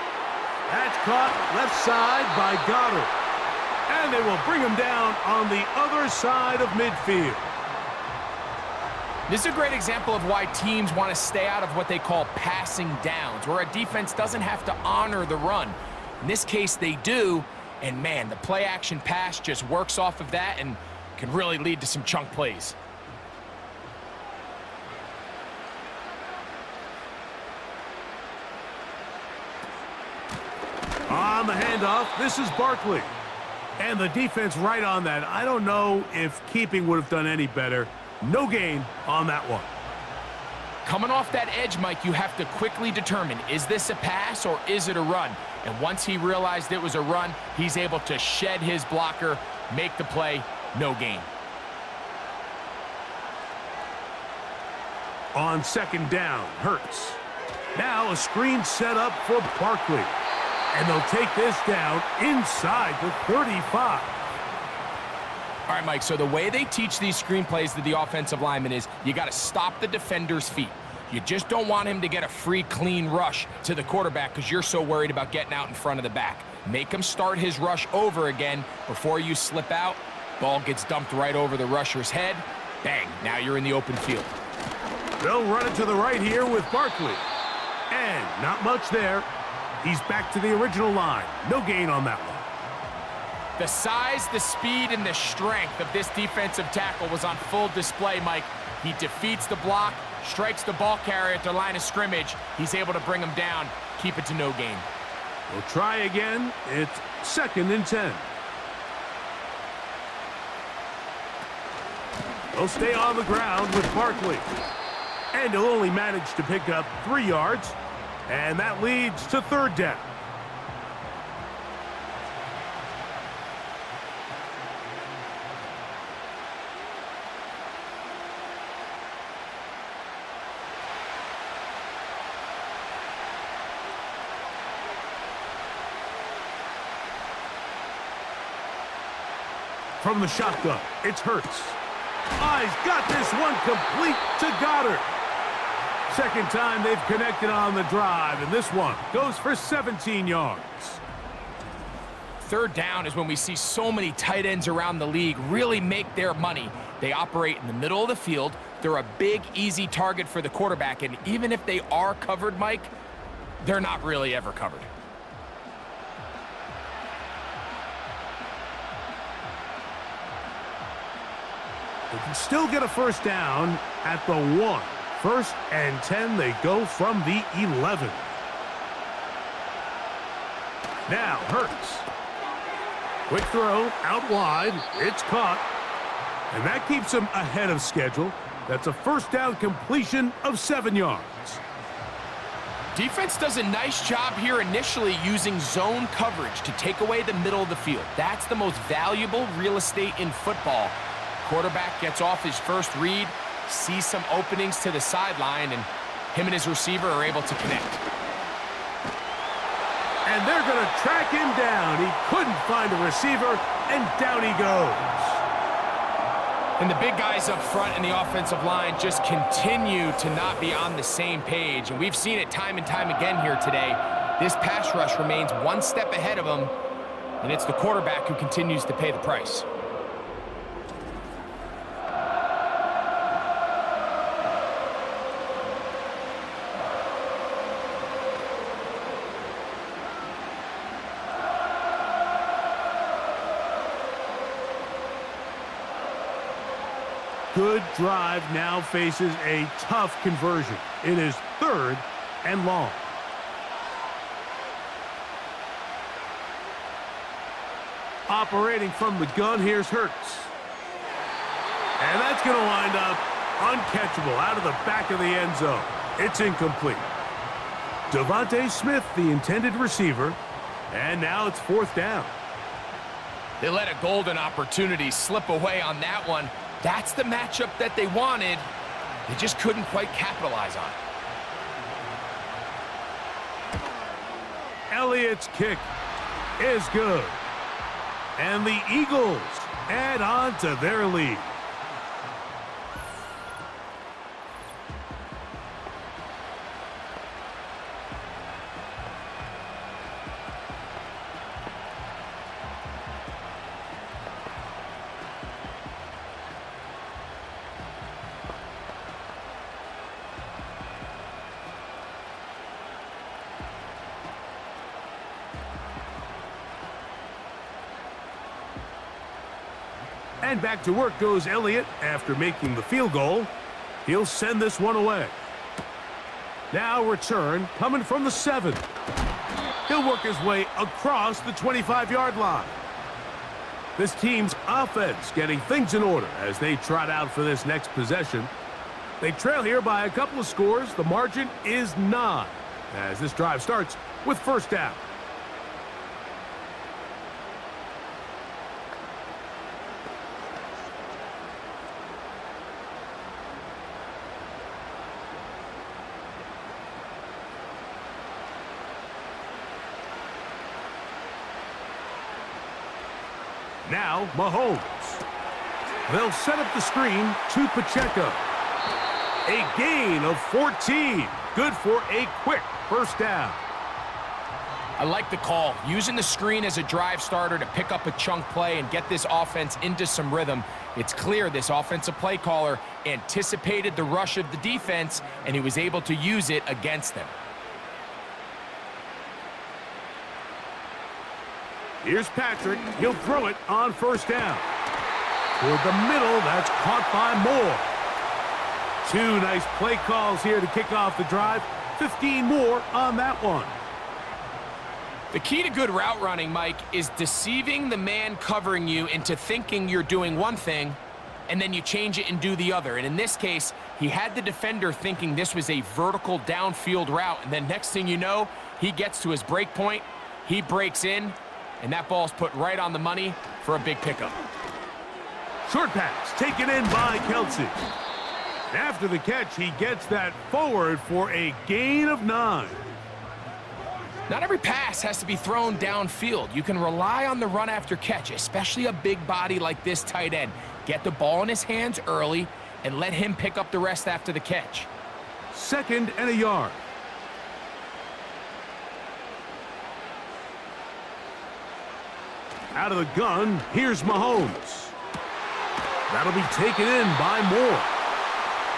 That's caught left side by Goddard. And they will bring him down on the other side of midfield. This is a great example of why teams want to stay out of what they call passing downs, where a defense doesn't have to honor the run. In this case, they do, and man, the play-action pass just works off of that and can really lead to some chunk plays. On the handoff, this is Barkley. And the defense right on that. I don't know if keeping would have done any better. No gain on that one. Coming off that edge, Mike, you have to quickly determine, is this a pass or is it a run? And once he realized it was a run, he's able to shed his blocker, make the play, no gain. On 2nd down, Hurts. Now a screen set up for Barkley. And they'll take this down inside the 35. All right, Mike, so the way they teach these screenplays to the offensive lineman is you got to stop the defender's feet. You just don't want him to get a free, clean rush to the quarterback because you're so worried about getting out in front of the back. Make him start his rush over again before you slip out. Ball gets dumped right over the rusher's head. Bang, now you're in the open field. They'll run it to the right here with Barkley. And not much there. He's back to the original line. No gain on that one. The size, the speed, and the strength of this defensive tackle was on full display, Mike. He defeats the block, strikes the ball carrier at the line of scrimmage. He's able to bring him down, keep it to no gain. We'll try again. It's 2nd and 10. They'll stay on the ground with Barkley. And he'll only manage to pick up 3 yards. And that leads to 3rd down. From the shotgun, it's Hurts. He's got this one complete to Goddard. 2nd time they've connected on the drive, and this one goes for 17 yards. 3rd down is when we see so many tight ends around the league really make their money. They operate in the middle of the field. They're a big, easy target for the quarterback, and even if they are covered, Mike, they're not really ever covered. They can still get a 1st down at the 1. 1st and 10, they go from the 11. Now Hurts. Quick throw, out wide, it's caught. And that keeps him ahead of schedule. That's a first down completion of 7 yards. Defense does a nice job here initially using zone coverage to take away the middle of the field. That's the most valuable real estate in football. Quarterback gets off his first read, sees some openings to the sideline, and him and his receiver are able to connect. And they're going to track him down. He couldn't find a receiver, and down he goes. And the big guys up front in the offensive line just continue to not be on the same page. And we've seen it time and time again here today. This pass rush remains one step ahead of them, and it's the quarterback who continues to pay the price. Good drive now faces a tough conversion. It is 3rd and long. Operating from the gun, here's Hurts. And that's going to wind up uncatchable out of the back of the end zone. It's incomplete. Devontae Smith, the intended receiver, and now it's 4th down. They let a golden opportunity slip away on that one. That's the matchup that they wanted. They just couldn't quite capitalize on it. Elliott's kick is good. And the Eagles add on to their lead. And back to work goes Elliott after making the field goal. He'll send this one away. Now return coming from the 7. He'll work his way across the 25-yard line. This team's offense getting things in order as they trot out for this next possession. They trail here by a couple of scores. The margin is 9 as this drive starts with 1st down. Now, Mahomes. They'll set up the screen to Pacheco. A gain of 14. Good for a quick 1st down. I like the call. Using the screen as a drive starter to pick up a chunk play and get this offense into some rhythm. It's clear this offensive play caller anticipated the rush of the defense, and he was able to use it against them. Here's Patrick. He'll throw it on 1st down. Toward the middle, that's caught by Moore. 2 nice play calls here to kick off the drive. 15 more on that one. The key to good route running, Mike, is deceiving the man covering you into thinking you're doing one thing, and then you change it and do the other. And in this case, he had the defender thinking this was a vertical downfield route, and then next thing you know, he gets to his break point, he breaks in, and that ball's put right on the money for a big pickup. Short pass taken in by Kelsey. After the catch, he gets that forward for a gain of 9. Not every pass has to be thrown downfield. You can rely on the run after catch, especially a big body like this tight end. Get the ball in his hands early and let him pick up the rest after the catch. 2nd and a yard. Out of the gun, here's Mahomes. That'll be taken in by Moore.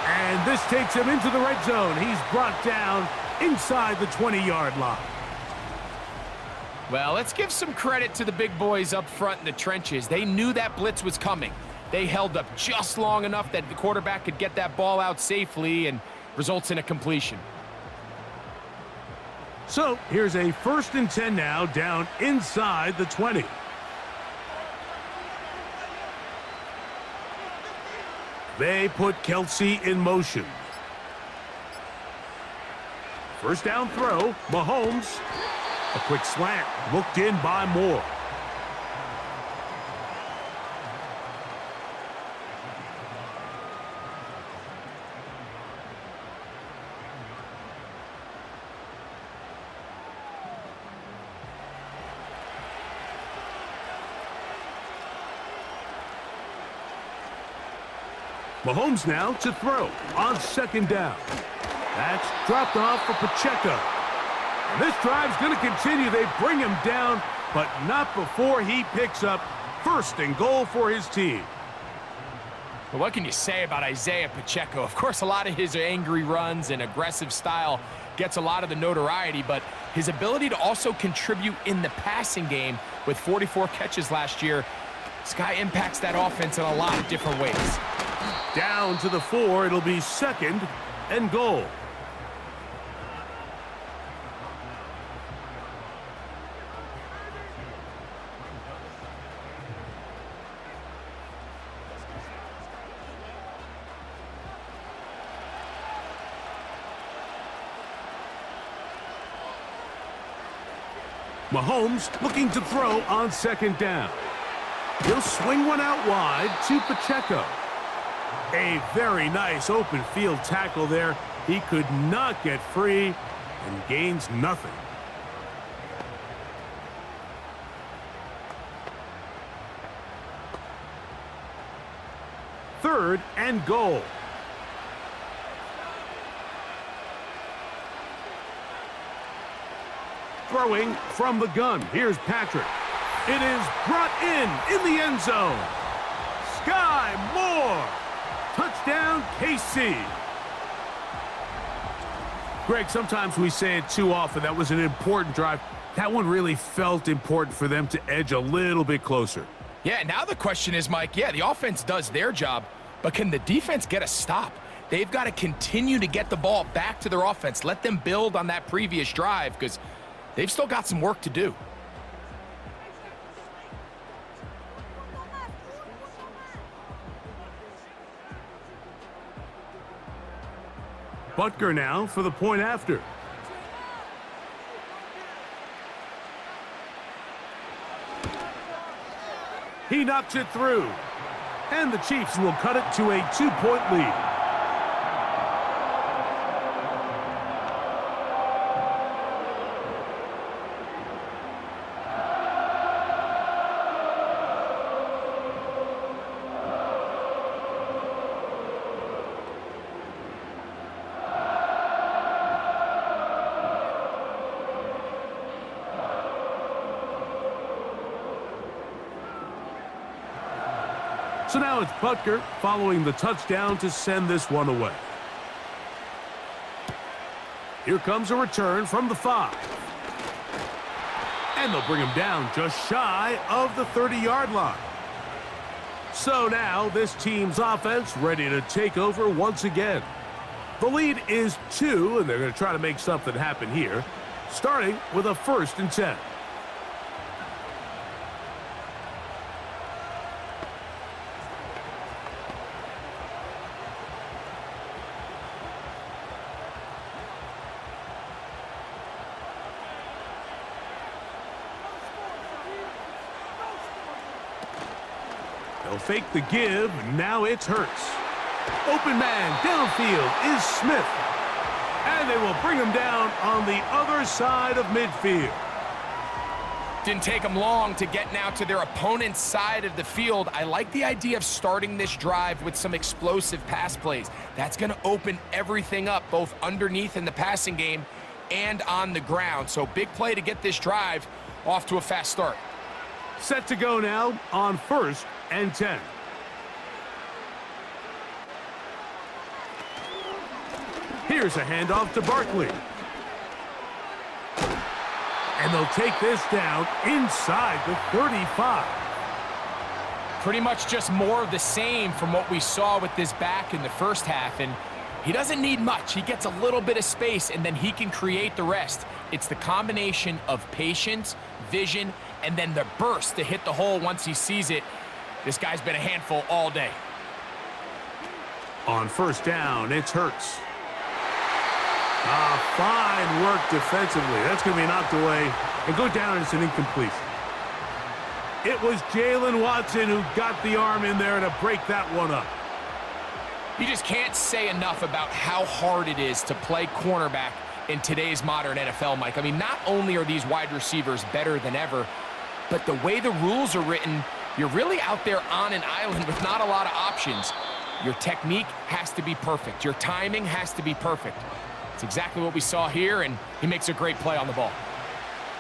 And this takes him into the red zone. He's brought down inside the 20-yard line. Well, let's give some credit to the big boys up front in the trenches. They knew that blitz was coming. They held up just long enough that the quarterback could get that ball out safely and results in a completion. So here's a 1st and 10 now down inside the 20. They put Kelsey in motion. First down throw, Mahomes. A quick slant, looked in by Moore. Mahomes now to throw on second down. That's dropped off for Pacheco. And this drive's going to continue. They bring him down, but not before he picks up first and goal for his team. But what can you say about Isaiah Pacheco? Of course, a lot of his angry runs and aggressive style gets a lot of the notoriety, but his ability to also contribute in the passing game with 44 catches last year, this guy impacts that offense in a lot of different ways. Down to the 4, it'll be second and goal. Mahomes looking to throw on second down. He'll swing one out wide to Pacheco. A very nice open field tackle there. He could not get free and gains nothing. Third and goal. Throwing from the gun. Here's Patrick. It is brought in the end zone. Sky Moore. Touchdown, KC. Greg, sometimes we say it too often. That was an important drive. That one really felt important for them to edge a little bit closer. Yeah, now the question is, Mike, yeah, the offense does their job, but can the defense get a stop? They've got to continue to get the ball back to their offense. Let them build on that previous drive because they've still got some work to do. Butker now for the point after. He knocks it through. And the Chiefs will cut it to a 2-point lead. So now it's Butker following the touchdown to send this one away. Here comes a return from the 5. And they'll bring him down just shy of the 30-yard line. So now this team's offense ready to take over once again. The lead is 2, and they're going to try to make something happen here, starting with a 1st and 10. They'll fake the give. Now it's Hurts. Open man downfield is Smith. And they will bring him down on the other side of midfield. Didn't take them long to get now to their opponent's side of the field. I like the idea of starting this drive with some explosive pass plays. That's going to open everything up, both underneath in the passing game and on the ground. So big play to get this drive off to a fast start. Set to go now on 1st and 10. Here's a handoff to Barkley. And they'll take this down inside the 35. Pretty much just more of the same from what we saw with this back in the first half. And he doesn't need much. He gets a little bit of space, and then he can create the rest. It's the combination of patience, vision, and then the burst to hit the hole once he sees it. This guy's been a handful all day. On first down, it's Hurts. Fine work defensively. That's going to be knocked away and go down as an incompletion. It was Jalen Watson who got the arm in there to break that one up. You just can't say enough about how hard it is to play cornerback in today's modern NFL, Mike. I mean, not only are these wide receivers better than ever, but the way the rules are written, you're really out there on an island with not a lot of options. Your technique has to be perfect. Your timing has to be perfect. It's exactly what we saw here, and he makes a great play on the ball.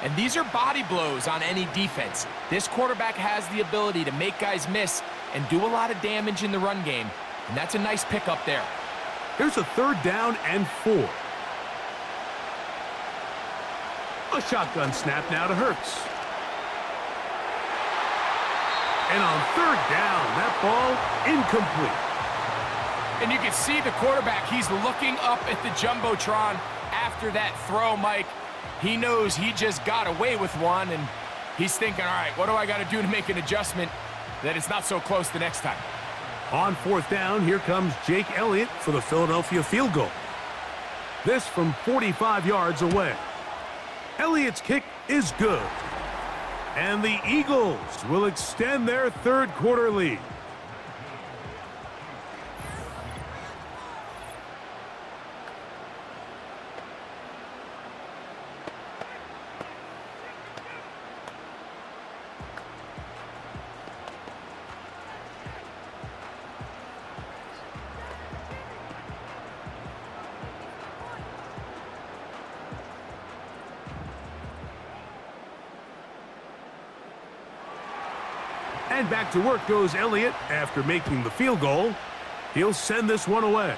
And these are body blows on any defense. This quarterback has the ability to make guys miss and do a lot of damage in the run game, and that's a nice pickup there. Here's a 3rd down and 4. A shotgun snap now to Hurts. And on 3rd down, that ball incomplete. And you can see the quarterback, he's looking up at the Jumbotron after that throw, Mike. He knows he just got away with one, and he's thinking, all right, what do I got to do to make an adjustment that it's not so close the next time? On 4th down, here comes Jake Elliott for the Philadelphia field goal. This from 45 yards away. Elliott's kick is good. And the Eagles will extend their 3rd quarter lead. And back to work goes Elliott after making the field goal. He'll send this one away.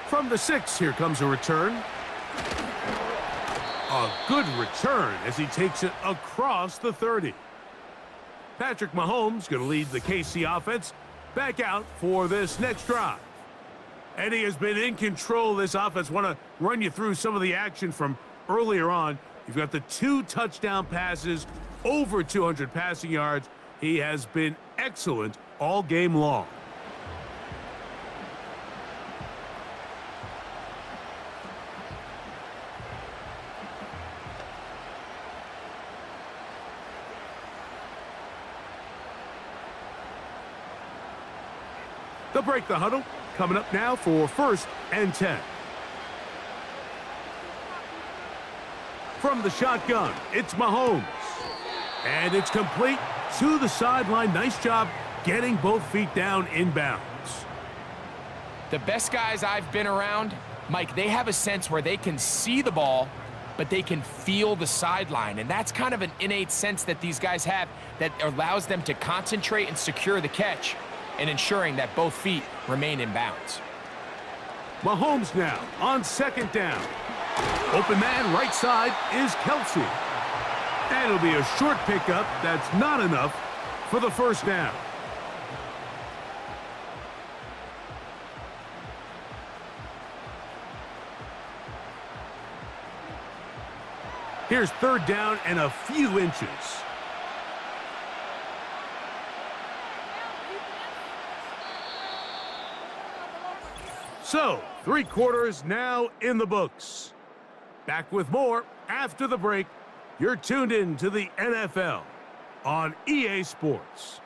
From the 6, here comes a return. A good return as he takes it across the 30. Patrick Mahomes going to lead the KC offense back out for this next drive. And he has been in control of this offense. Want to run you through some of the action from earlier on. You've got the 2 touchdown passes, over 200 passing yards. He has been excellent all game long. They'll break the huddle. Coming up now for 1st and 10. From the shotgun, it's Mahomes. And it's complete to the sideline. Nice job getting both feet down inbounds. The best guys I've been around, Mike, they have a sense where they can see the ball, but they can feel the sideline. And that's kind of an innate sense that these guys have that allows them to concentrate and secure the catch and ensuring that both feet remain in bounds. Mahomes now on 2nd down. Open man right side is Kelsey. And it'll be a short pickup. That's not enough for the 1st down. Here's 3rd down and a few inches. So, 3 quarters now in the books. Back with more after the break. You're tuned in to the NFL on EA Sports.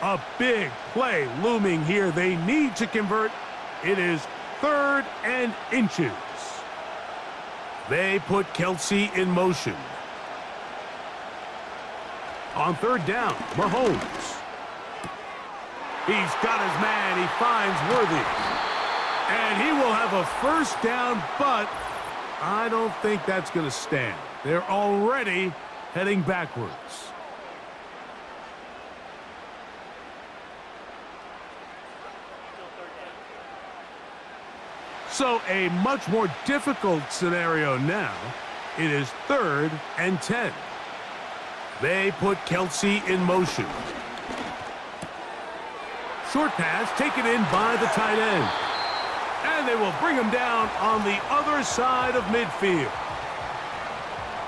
A big play looming here. They need to convert. It is 3rd and inches. They put Kelsey in motion. On 3rd down, Mahomes. He's got his man. He finds Worthy. And he will have a 1st down, but I don't think that's going to stand. They're already heading backwards. So a much more difficult scenario now. It is 3rd and 10. They put Kelsey in motion. Short pass taken in by the tight end. And they will bring him down on the other side of midfield.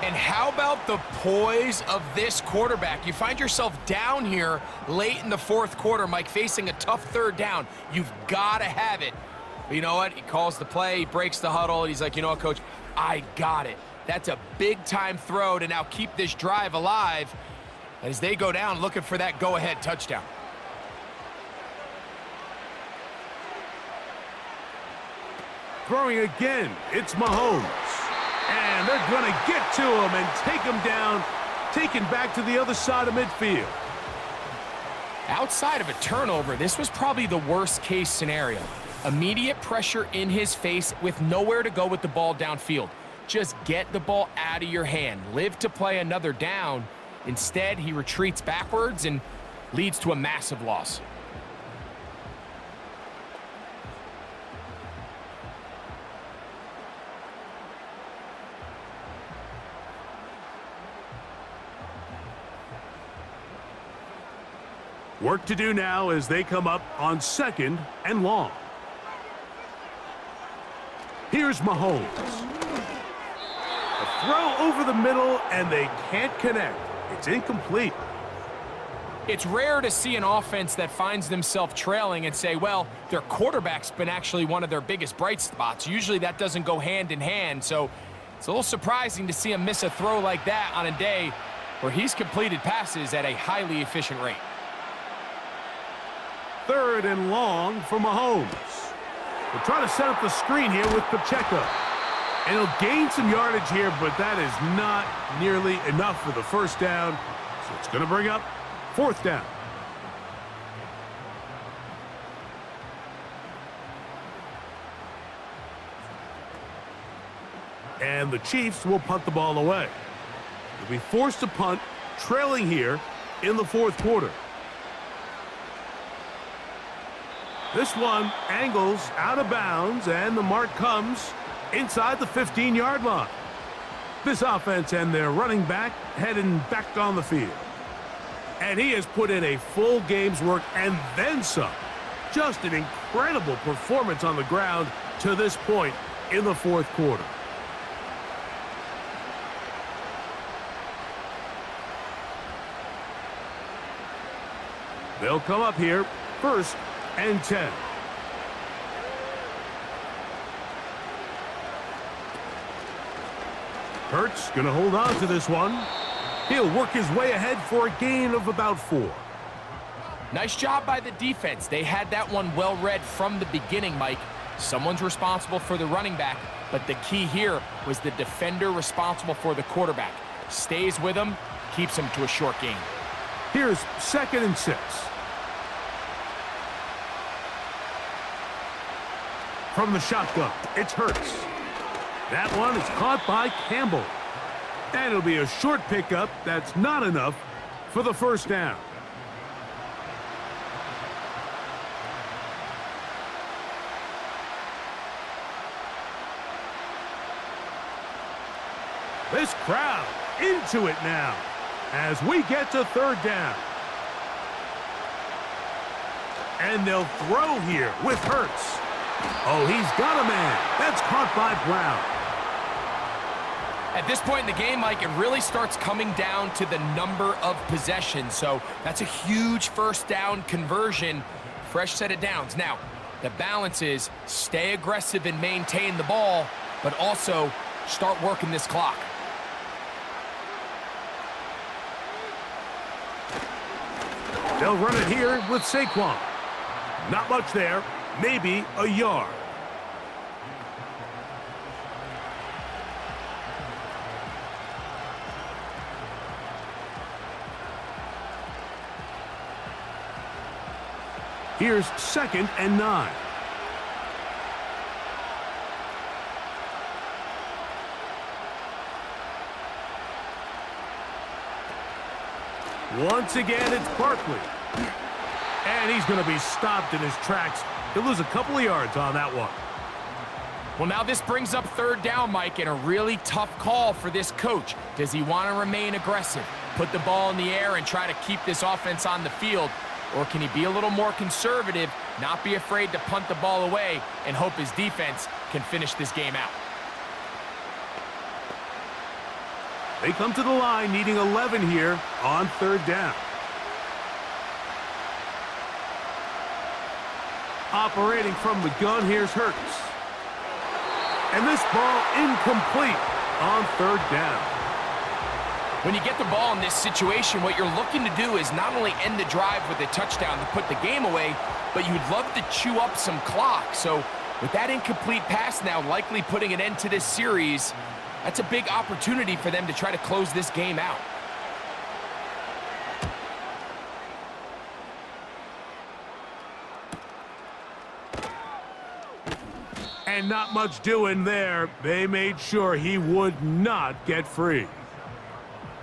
And how about the poise of this quarterback? You find yourself down here late in the fourth quarter, Mike, facing a tough third down. You've got to have it. But you know what? He calls the play, he breaks the huddle, and he's like, you know what, Coach? I got it. That's a big-time throw to now keep this drive alive as they go down looking for that go-ahead touchdown. Throwing again, it's Mahomes. And they're going to get to him and take him down, taken back to the other side of midfield. Outside of a turnover, this was probably the worst-case scenario. Immediate pressure in his face with nowhere to go with the ball downfield. Just get the ball out of your hand. Live to play another down. Instead, he retreats backwards and leads to a massive loss. Work to do now as they come up on 2nd and long. Here's Mahomes. A throw over the middle, and they can't connect. It's incomplete. It's rare to see an offense that finds themselves trailing and say, well, their quarterback's been actually one of their biggest bright spots. Usually that doesn't go hand in hand, so it's a little surprising to see him miss a throw like that on a day where he's completed passes at a highly efficient rate. 3rd and long for Mahomes. They're trying to set up the screen here with Pacheco. And he'll gain some yardage here, but that is not nearly enough for the first down. So it's going to bring up 4th down. And the Chiefs will punt the ball away. They'll be forced to punt, trailing here in the 4th quarter. This one angles out of bounds, and the mark comes inside the 15-yard line. This offense and their running back heading back on the field. And he has put in a full game's work and then some. Just an incredible performance on the ground to this point in the 4th quarter. They'll come up here 1st and 10. Pearce going to hold on to this one. He'll work his way ahead for a gain of about 4. Nice job by the defense. They had that one well read from the beginning, Mike. Someone's responsible for the running back, but the key here was the defender responsible for the quarterback. Stays with him, keeps him to a short gain. Here's 2nd and 6. From the shotgun, it's Hurts. That one is caught by Campbell. And it'll be a short pickup that's not enough for the first down. This crowd into it now as we get to 3rd down. And they'll throw here with Hurts. Oh, he's got a man. That's caught by Brown. At this point in the game, Mike, it really starts coming down to the number of possessions. So that's a huge first down conversion. Fresh set of downs. Now, the balance is stay aggressive and maintain the ball, but also start working this clock. They'll run it here with Saquon. Not much there. Maybe a yard. Here's 2nd and 9. Once again, it's Barkley. And he's going to be stopped in his tracks. He'll lose a couple of yards on that one. Well, now this brings up 3rd down, Mike, and a really tough call for this coach. Does he want to remain aggressive, put the ball in the air, and try to keep this offense on the field? Or can he be a little more conservative, not be afraid to punt the ball away, and hope his defense can finish this game out? They come to the line needing 11 here on third down. Operating from the gun, here's Hurts. And this ball incomplete on third down. When you get the ball in this situation, what you're looking to do is not only end the drive with a touchdown to put the game away, but you'd love to chew up some clock. So with that incomplete pass now likely putting an end to this series, that's a big opportunity for them to try to close this game out. And not much doing there. They made sure he would not get free.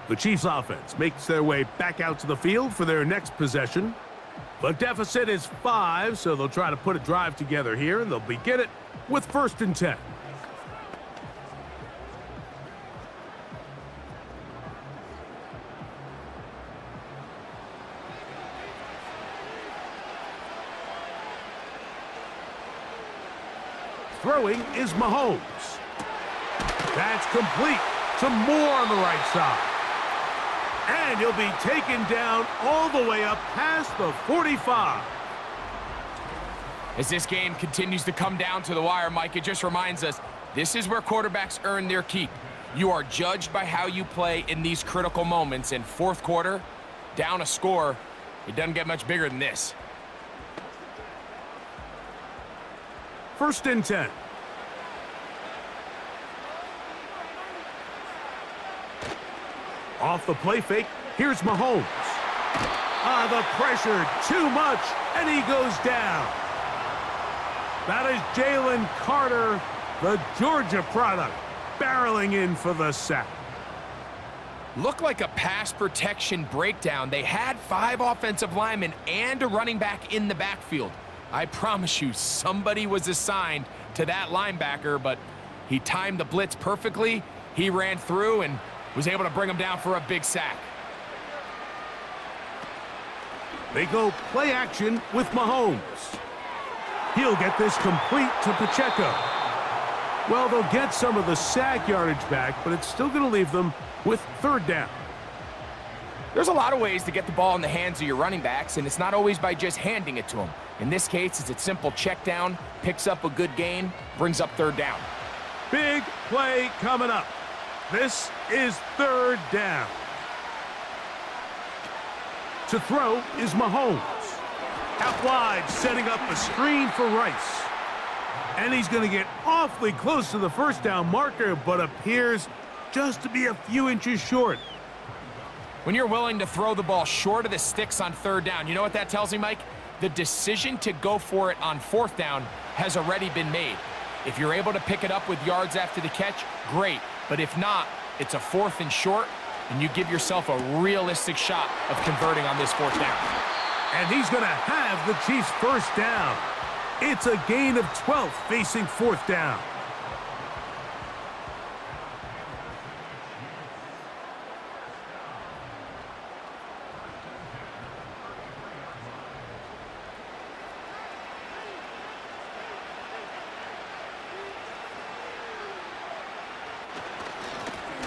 The Chiefs offense makes their way back out to the field for their next possession. The deficit is 5, so they'll try to put a drive together here, and they'll begin it with 1st and 10. Throwing is Mahomes. That's complete to Moore on the right side. And he'll be taken down all the way up past the 45. As this game continues to come down to the wire, Mike, it just reminds us, this is where quarterbacks earn their keep. You are judged by how you play in these critical moments. In fourth quarter, down a score, it doesn't get much bigger than this. 1st and 10. Off the play fake, here's Mahomes. The pressure, too much, and he goes down. That is Jalen Carter, the Georgia product, barreling in for the sack. Looked like a pass protection breakdown. They had 5 offensive linemen and a running back in the backfield. I promise you, somebody was assigned to that linebacker, but he timed the blitz perfectly. He ran through and was able to bring him down for a big sack. They go play action with Mahomes. He'll get this complete to Pacheco. Well, they'll get some of the sack yardage back, but it's still going to leave them with 3rd down. There's a lot of ways to get the ball in the hands of your running backs, and it's not always by just handing it to them. In this case, it's a simple check down, picks up a good gain, brings up 3rd down. Big play coming up. This is 3rd down. To throw is Mahomes. Out wide, setting up a screen for Rice. And he's going to get awfully close to the 1st down marker, but appears just to be a few inches short. When you're willing to throw the ball short of the sticks on 3rd down, you know what that tells me, Mike? The decision to go for it on 4th down has already been made. If you're able to pick it up with yards after the catch, great. But if not, it's a 4th and short, and you give yourself a realistic shot of converting on this 4th down. And he's going to have the Chiefs' 1st down. It's a gain of 12 facing 4th down.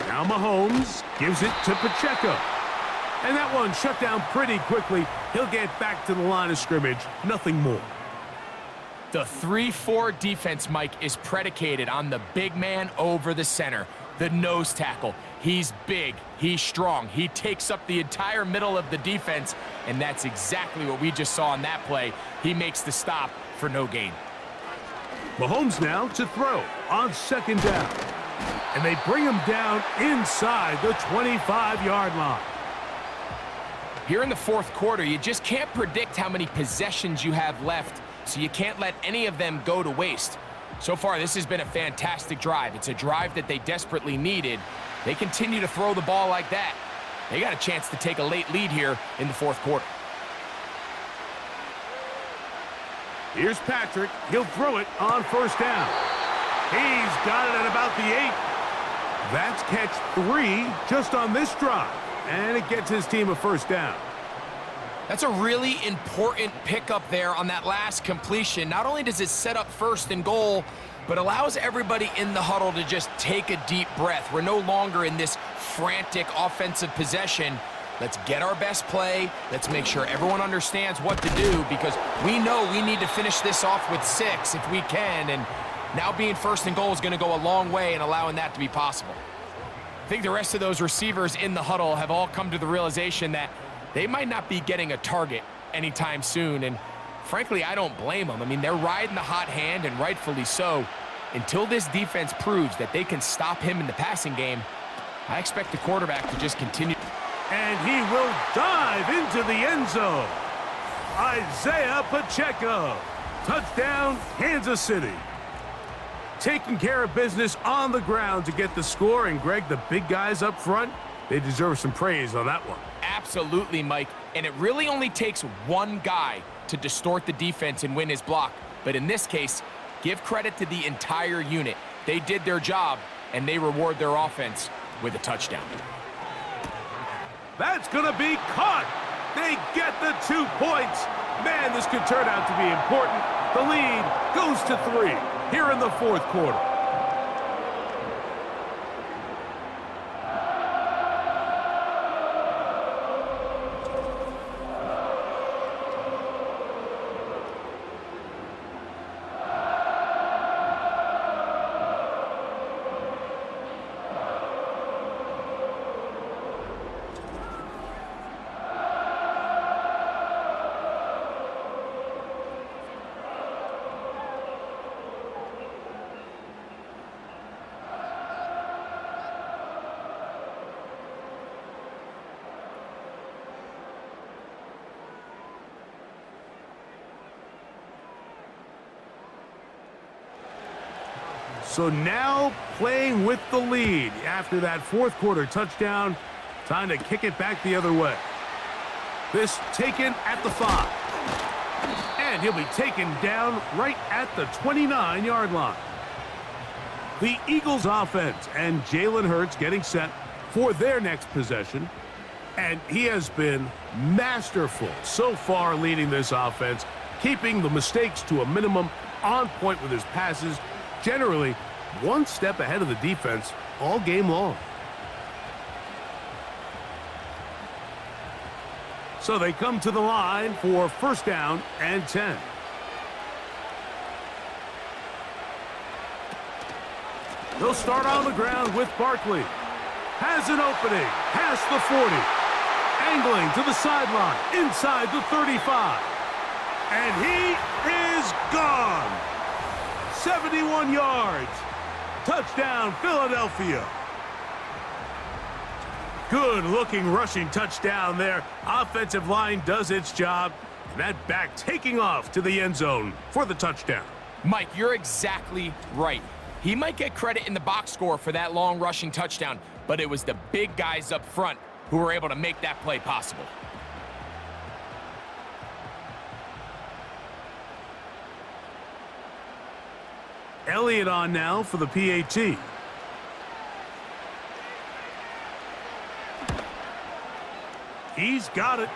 Now Mahomes gives it to Pacheco. And that one shut down pretty quickly. He'll get back to the line of scrimmage. Nothing more. The 3-4 defense, Mike, is predicated on the big man over the center, the nose tackle. He's big, he's strong, he takes up the entire middle of the defense, and that's exactly what we just saw on that play. He makes the stop for no gain. Mahomes now to throw on 2nd down. And they bring him down inside the 25-yard line. Here in the 4th quarter, you just can't predict how many possessions you have left, so you can't let any of them go to waste. So far, this has been a fantastic drive. It's a drive that they desperately needed. They continue to throw the ball like that. They got a chance to take a late lead here in the 4th quarter. Here's Patrick. He'll throw it on 1st down. He's got it at about the 8. That's catch 3 just on this drive. And it gets his team a 1st down. That's a really important pickup there on that last completion. Not only does it set up 1st and goal, but allows everybody in the huddle to just take a deep breath. We're no longer in this frantic offensive possession. Let's get our best play. Let's make sure everyone understands what to do, because we know we need to finish this off with 6 if we can, and now being first and goal is going to go a long way in allowing that to be possible. I think the rest of those receivers in the huddle have all come to the realization that they might not be getting a target anytime soon, and frankly, I don't blame them. I mean, they're riding the hot hand, and rightfully so. Until this defense proves that they can stop him in the passing game, I expect the quarterback to just continue. And he will dive into the end zone. Isaiah Pacheco. Touchdown, Kansas City. Taking care of business on the ground to get the score. And, Greg, the big guys up front, they deserve some praise on that one. Absolutely, Mike. And it really only takes one guy to distort the defense and win his block. But in this case, give credit to the entire unit. They did their job, and they reward their offense with a touchdown. That's going to be caught. They get the 2 points. Man, this could turn out to be important. The lead goes to 3 here in the fourth quarter. So now playing with the lead after that fourth quarter touchdown. Time to kick it back the other way. This taken at the 5. And he'll be taken down right at the 29-yard line. The Eagles offense and Jalen Hurts getting set for their next possession. And he has been masterful so far leading this offense, keeping the mistakes to a minimum, on point with his passes, generally one step ahead of the defense all game long. So they come to the line for first down and 10. They'll start on the ground with Barkley. Has an opening past the 40. Angling to the sideline inside the 35. And he is gone. 71 yards. Touchdown, Philadelphia. Good-looking rushing touchdown there. Offensive line does its job. And that back taking off to the end zone for the touchdown. Mike, you're exactly right. He might get credit in the box score for that long rushing touchdown, but it was the big guys up front who were able to make that play possible. Elliott on now for the PAT. He's got it.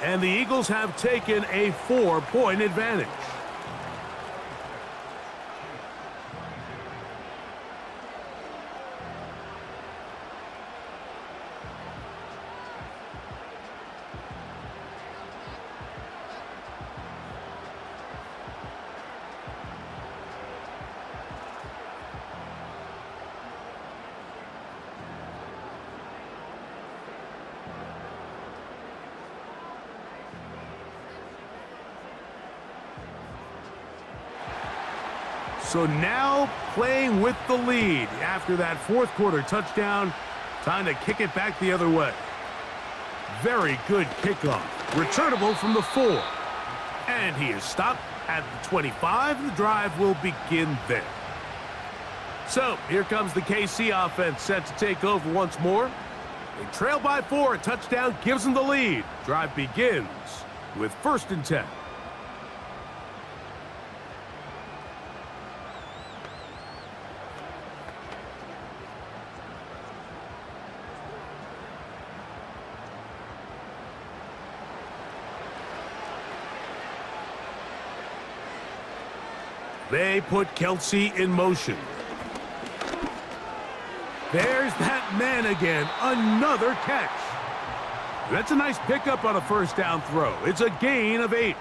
And the Eagles have taken a 4-point advantage. So now playing with the lead after that fourth quarter touchdown. Time to kick it back the other way. Very good kickoff. Returnable from the 4. And he is stopped at the 25. The drive will begin there. So here comes the KC offense set to take over once more. They trail by 4. A touchdown gives them the lead. Drive begins with first and 10. They put Kelsey in motion. There's that man again. Another catch. That's a nice pickup on a first down throw. It's a gain of 8.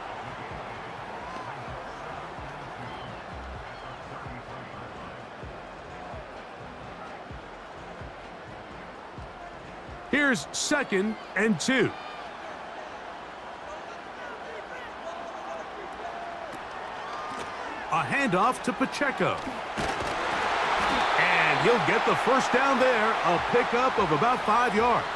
Here's 2nd and 2. A handoff to Pacheco. And he'll get the first down there. A pickup of about 5 yards.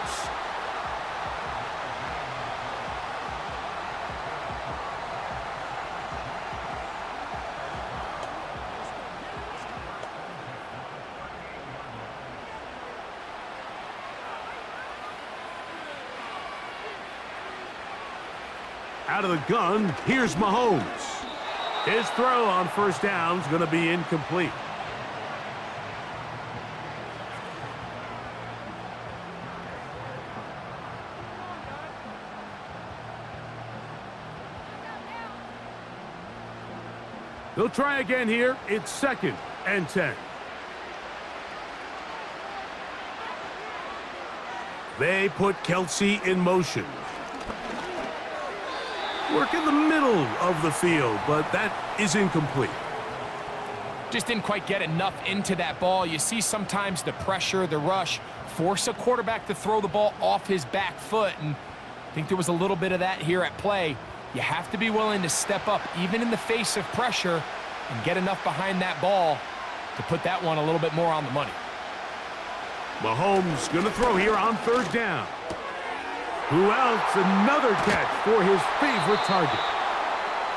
Out of the gun, here's Mahomes. His throw on first down is going to be incomplete. They'll try again here. It's 2nd and 10. They put Kelsey in motion. Work in the middle of the field, but that is incomplete. Just didn't quite get enough into that ball. You see sometimes the pressure, the rush, force a quarterback to throw the ball off his back foot, and I think there was a little bit of that here at play. You have to be willing to step up, even in the face of pressure, and get enough behind that ball to put that one a little bit more on the money. Mahomes going to throw here on 3rd down. Who else? Another catch for his favorite target.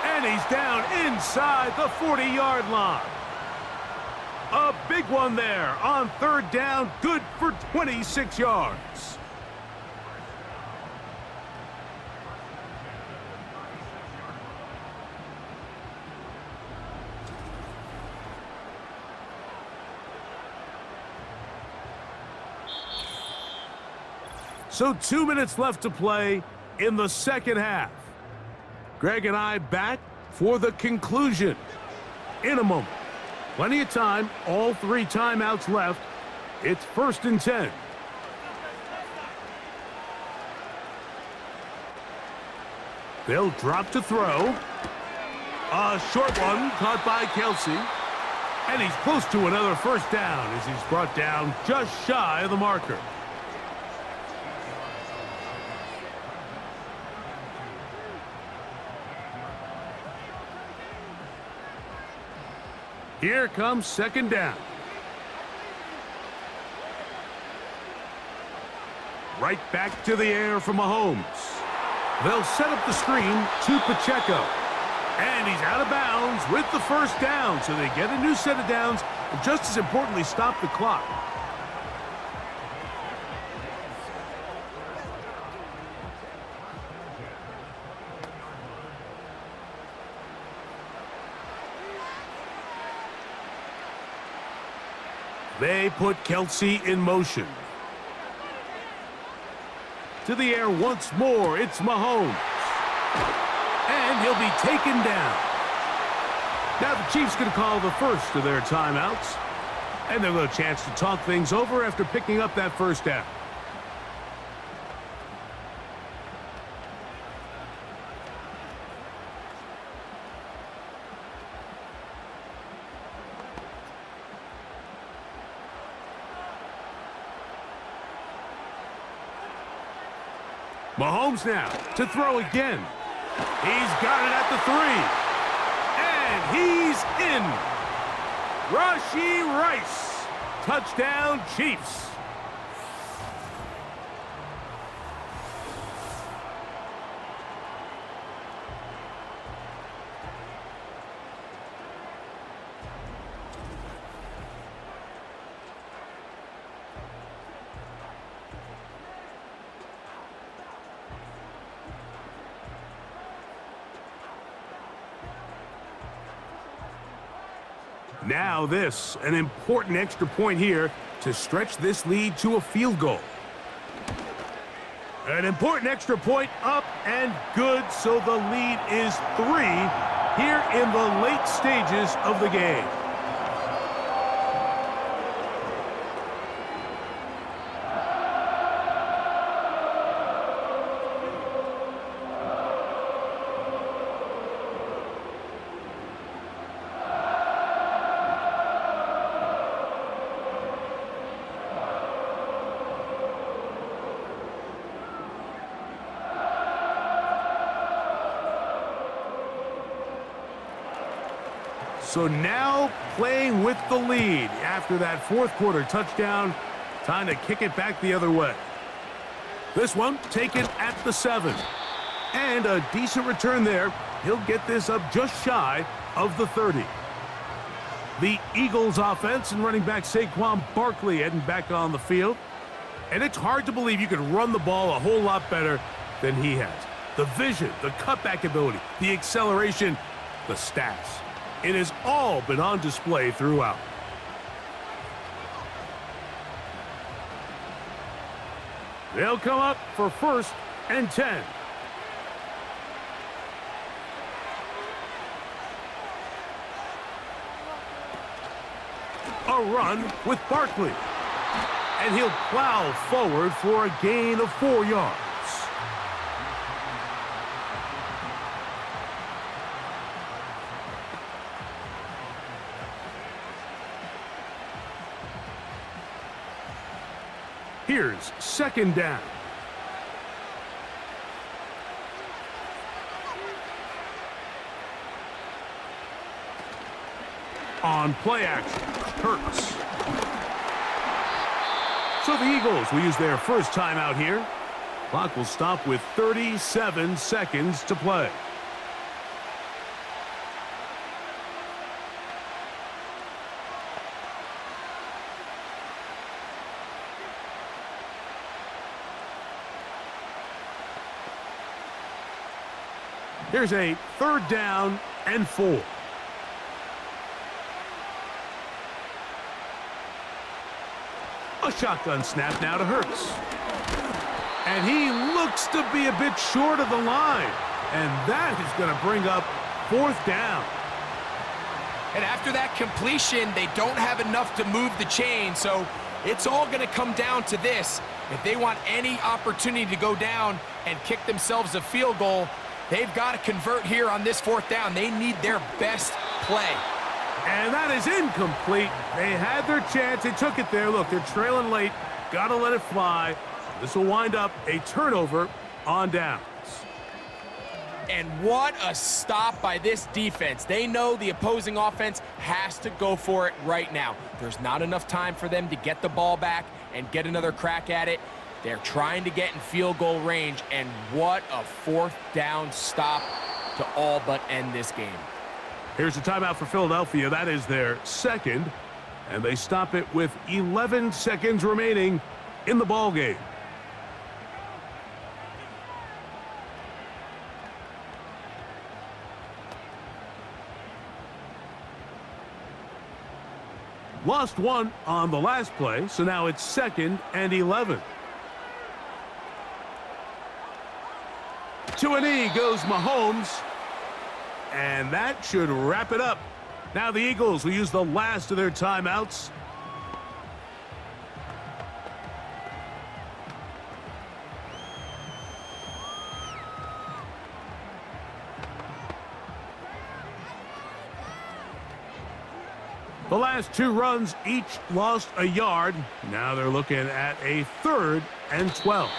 And he's down inside the 40-yard line. A big one there on 3rd down, good for 26 yards. So 2 minutes left to play in the second half. Greg and I back for the conclusion in a moment. Plenty of time, all 3 timeouts left. It's 1st and 10. They'll drop to throw. A short one caught by Kelsey. And he's close to another first down as he's brought down just shy of the marker. Here comes 2nd down. Right back to the air for Mahomes. They'll set up the screen to Pacheco. And he's out of bounds with the first down. So they get a new set of downs and just as importantly stop the clock. They put Kelsey in motion. To the air once more, it's Mahomes. And he'll be taken down. Now the Chiefs going to call the first of their timeouts. And they'll get a chance to talk things over after picking up that first down. Mahomes now to throw again. He's got it at the 3. And he's in. Rashee Rice. Touchdown, Chiefs. Now this, an important extra point here to stretch this lead to a field goal. An important extra point up and good, so the lead is 3 here in the late stages of the game. So now playing with the lead after that fourth quarter touchdown. Time to kick it back the other way. This one taken at the 7. And a decent return there. He'll get this up just shy of the 30. The Eagles offense and running back Saquon Barkley heading back on the field. And it's hard to believe you could run the ball a whole lot better than he has. The vision, the cutback ability, the acceleration, the stats. It has all been on display throughout. They'll come up for 1st and 10. A run with Barkley. And he'll plow forward for a gain of 4 yards. Here's 2nd down. On play action, Pearce. So the Eagles will use their first timeout here. Clock will stop with 37 seconds to play. Here's a 3rd down and 4. A shotgun snap now to Hurts. And he looks to be a bit short of the line. And that is going to bring up 4th down. And after that completion, they don't have enough to move the chain. So it's all going to come down to this. If they want any opportunity to go down and kick themselves a field goal, they've got to convert here on this 4th down. They need their best play. And that is incomplete. They had their chance. They took it there. Look, they're trailing late. Got to let it fly. This will wind up a turnover on downs. And what a stop by this defense. They know the opposing offense has to go for it right now. There's not enough time for them to get the ball back and get another crack at it. They're trying to get in field goal range, and what a 4th down stop to all but end this game. Here's a timeout for Philadelphia. That is their 2nd, and they stop it with 11 seconds remaining in the ball game. Lost 1 on the last play, so now it's 2nd and 11. To a knee goes Mahomes. And that should wrap it up. Now the Eagles will use the last of their timeouts. The last 2 runs each lost a yard. Now they're looking at a 3rd and 12.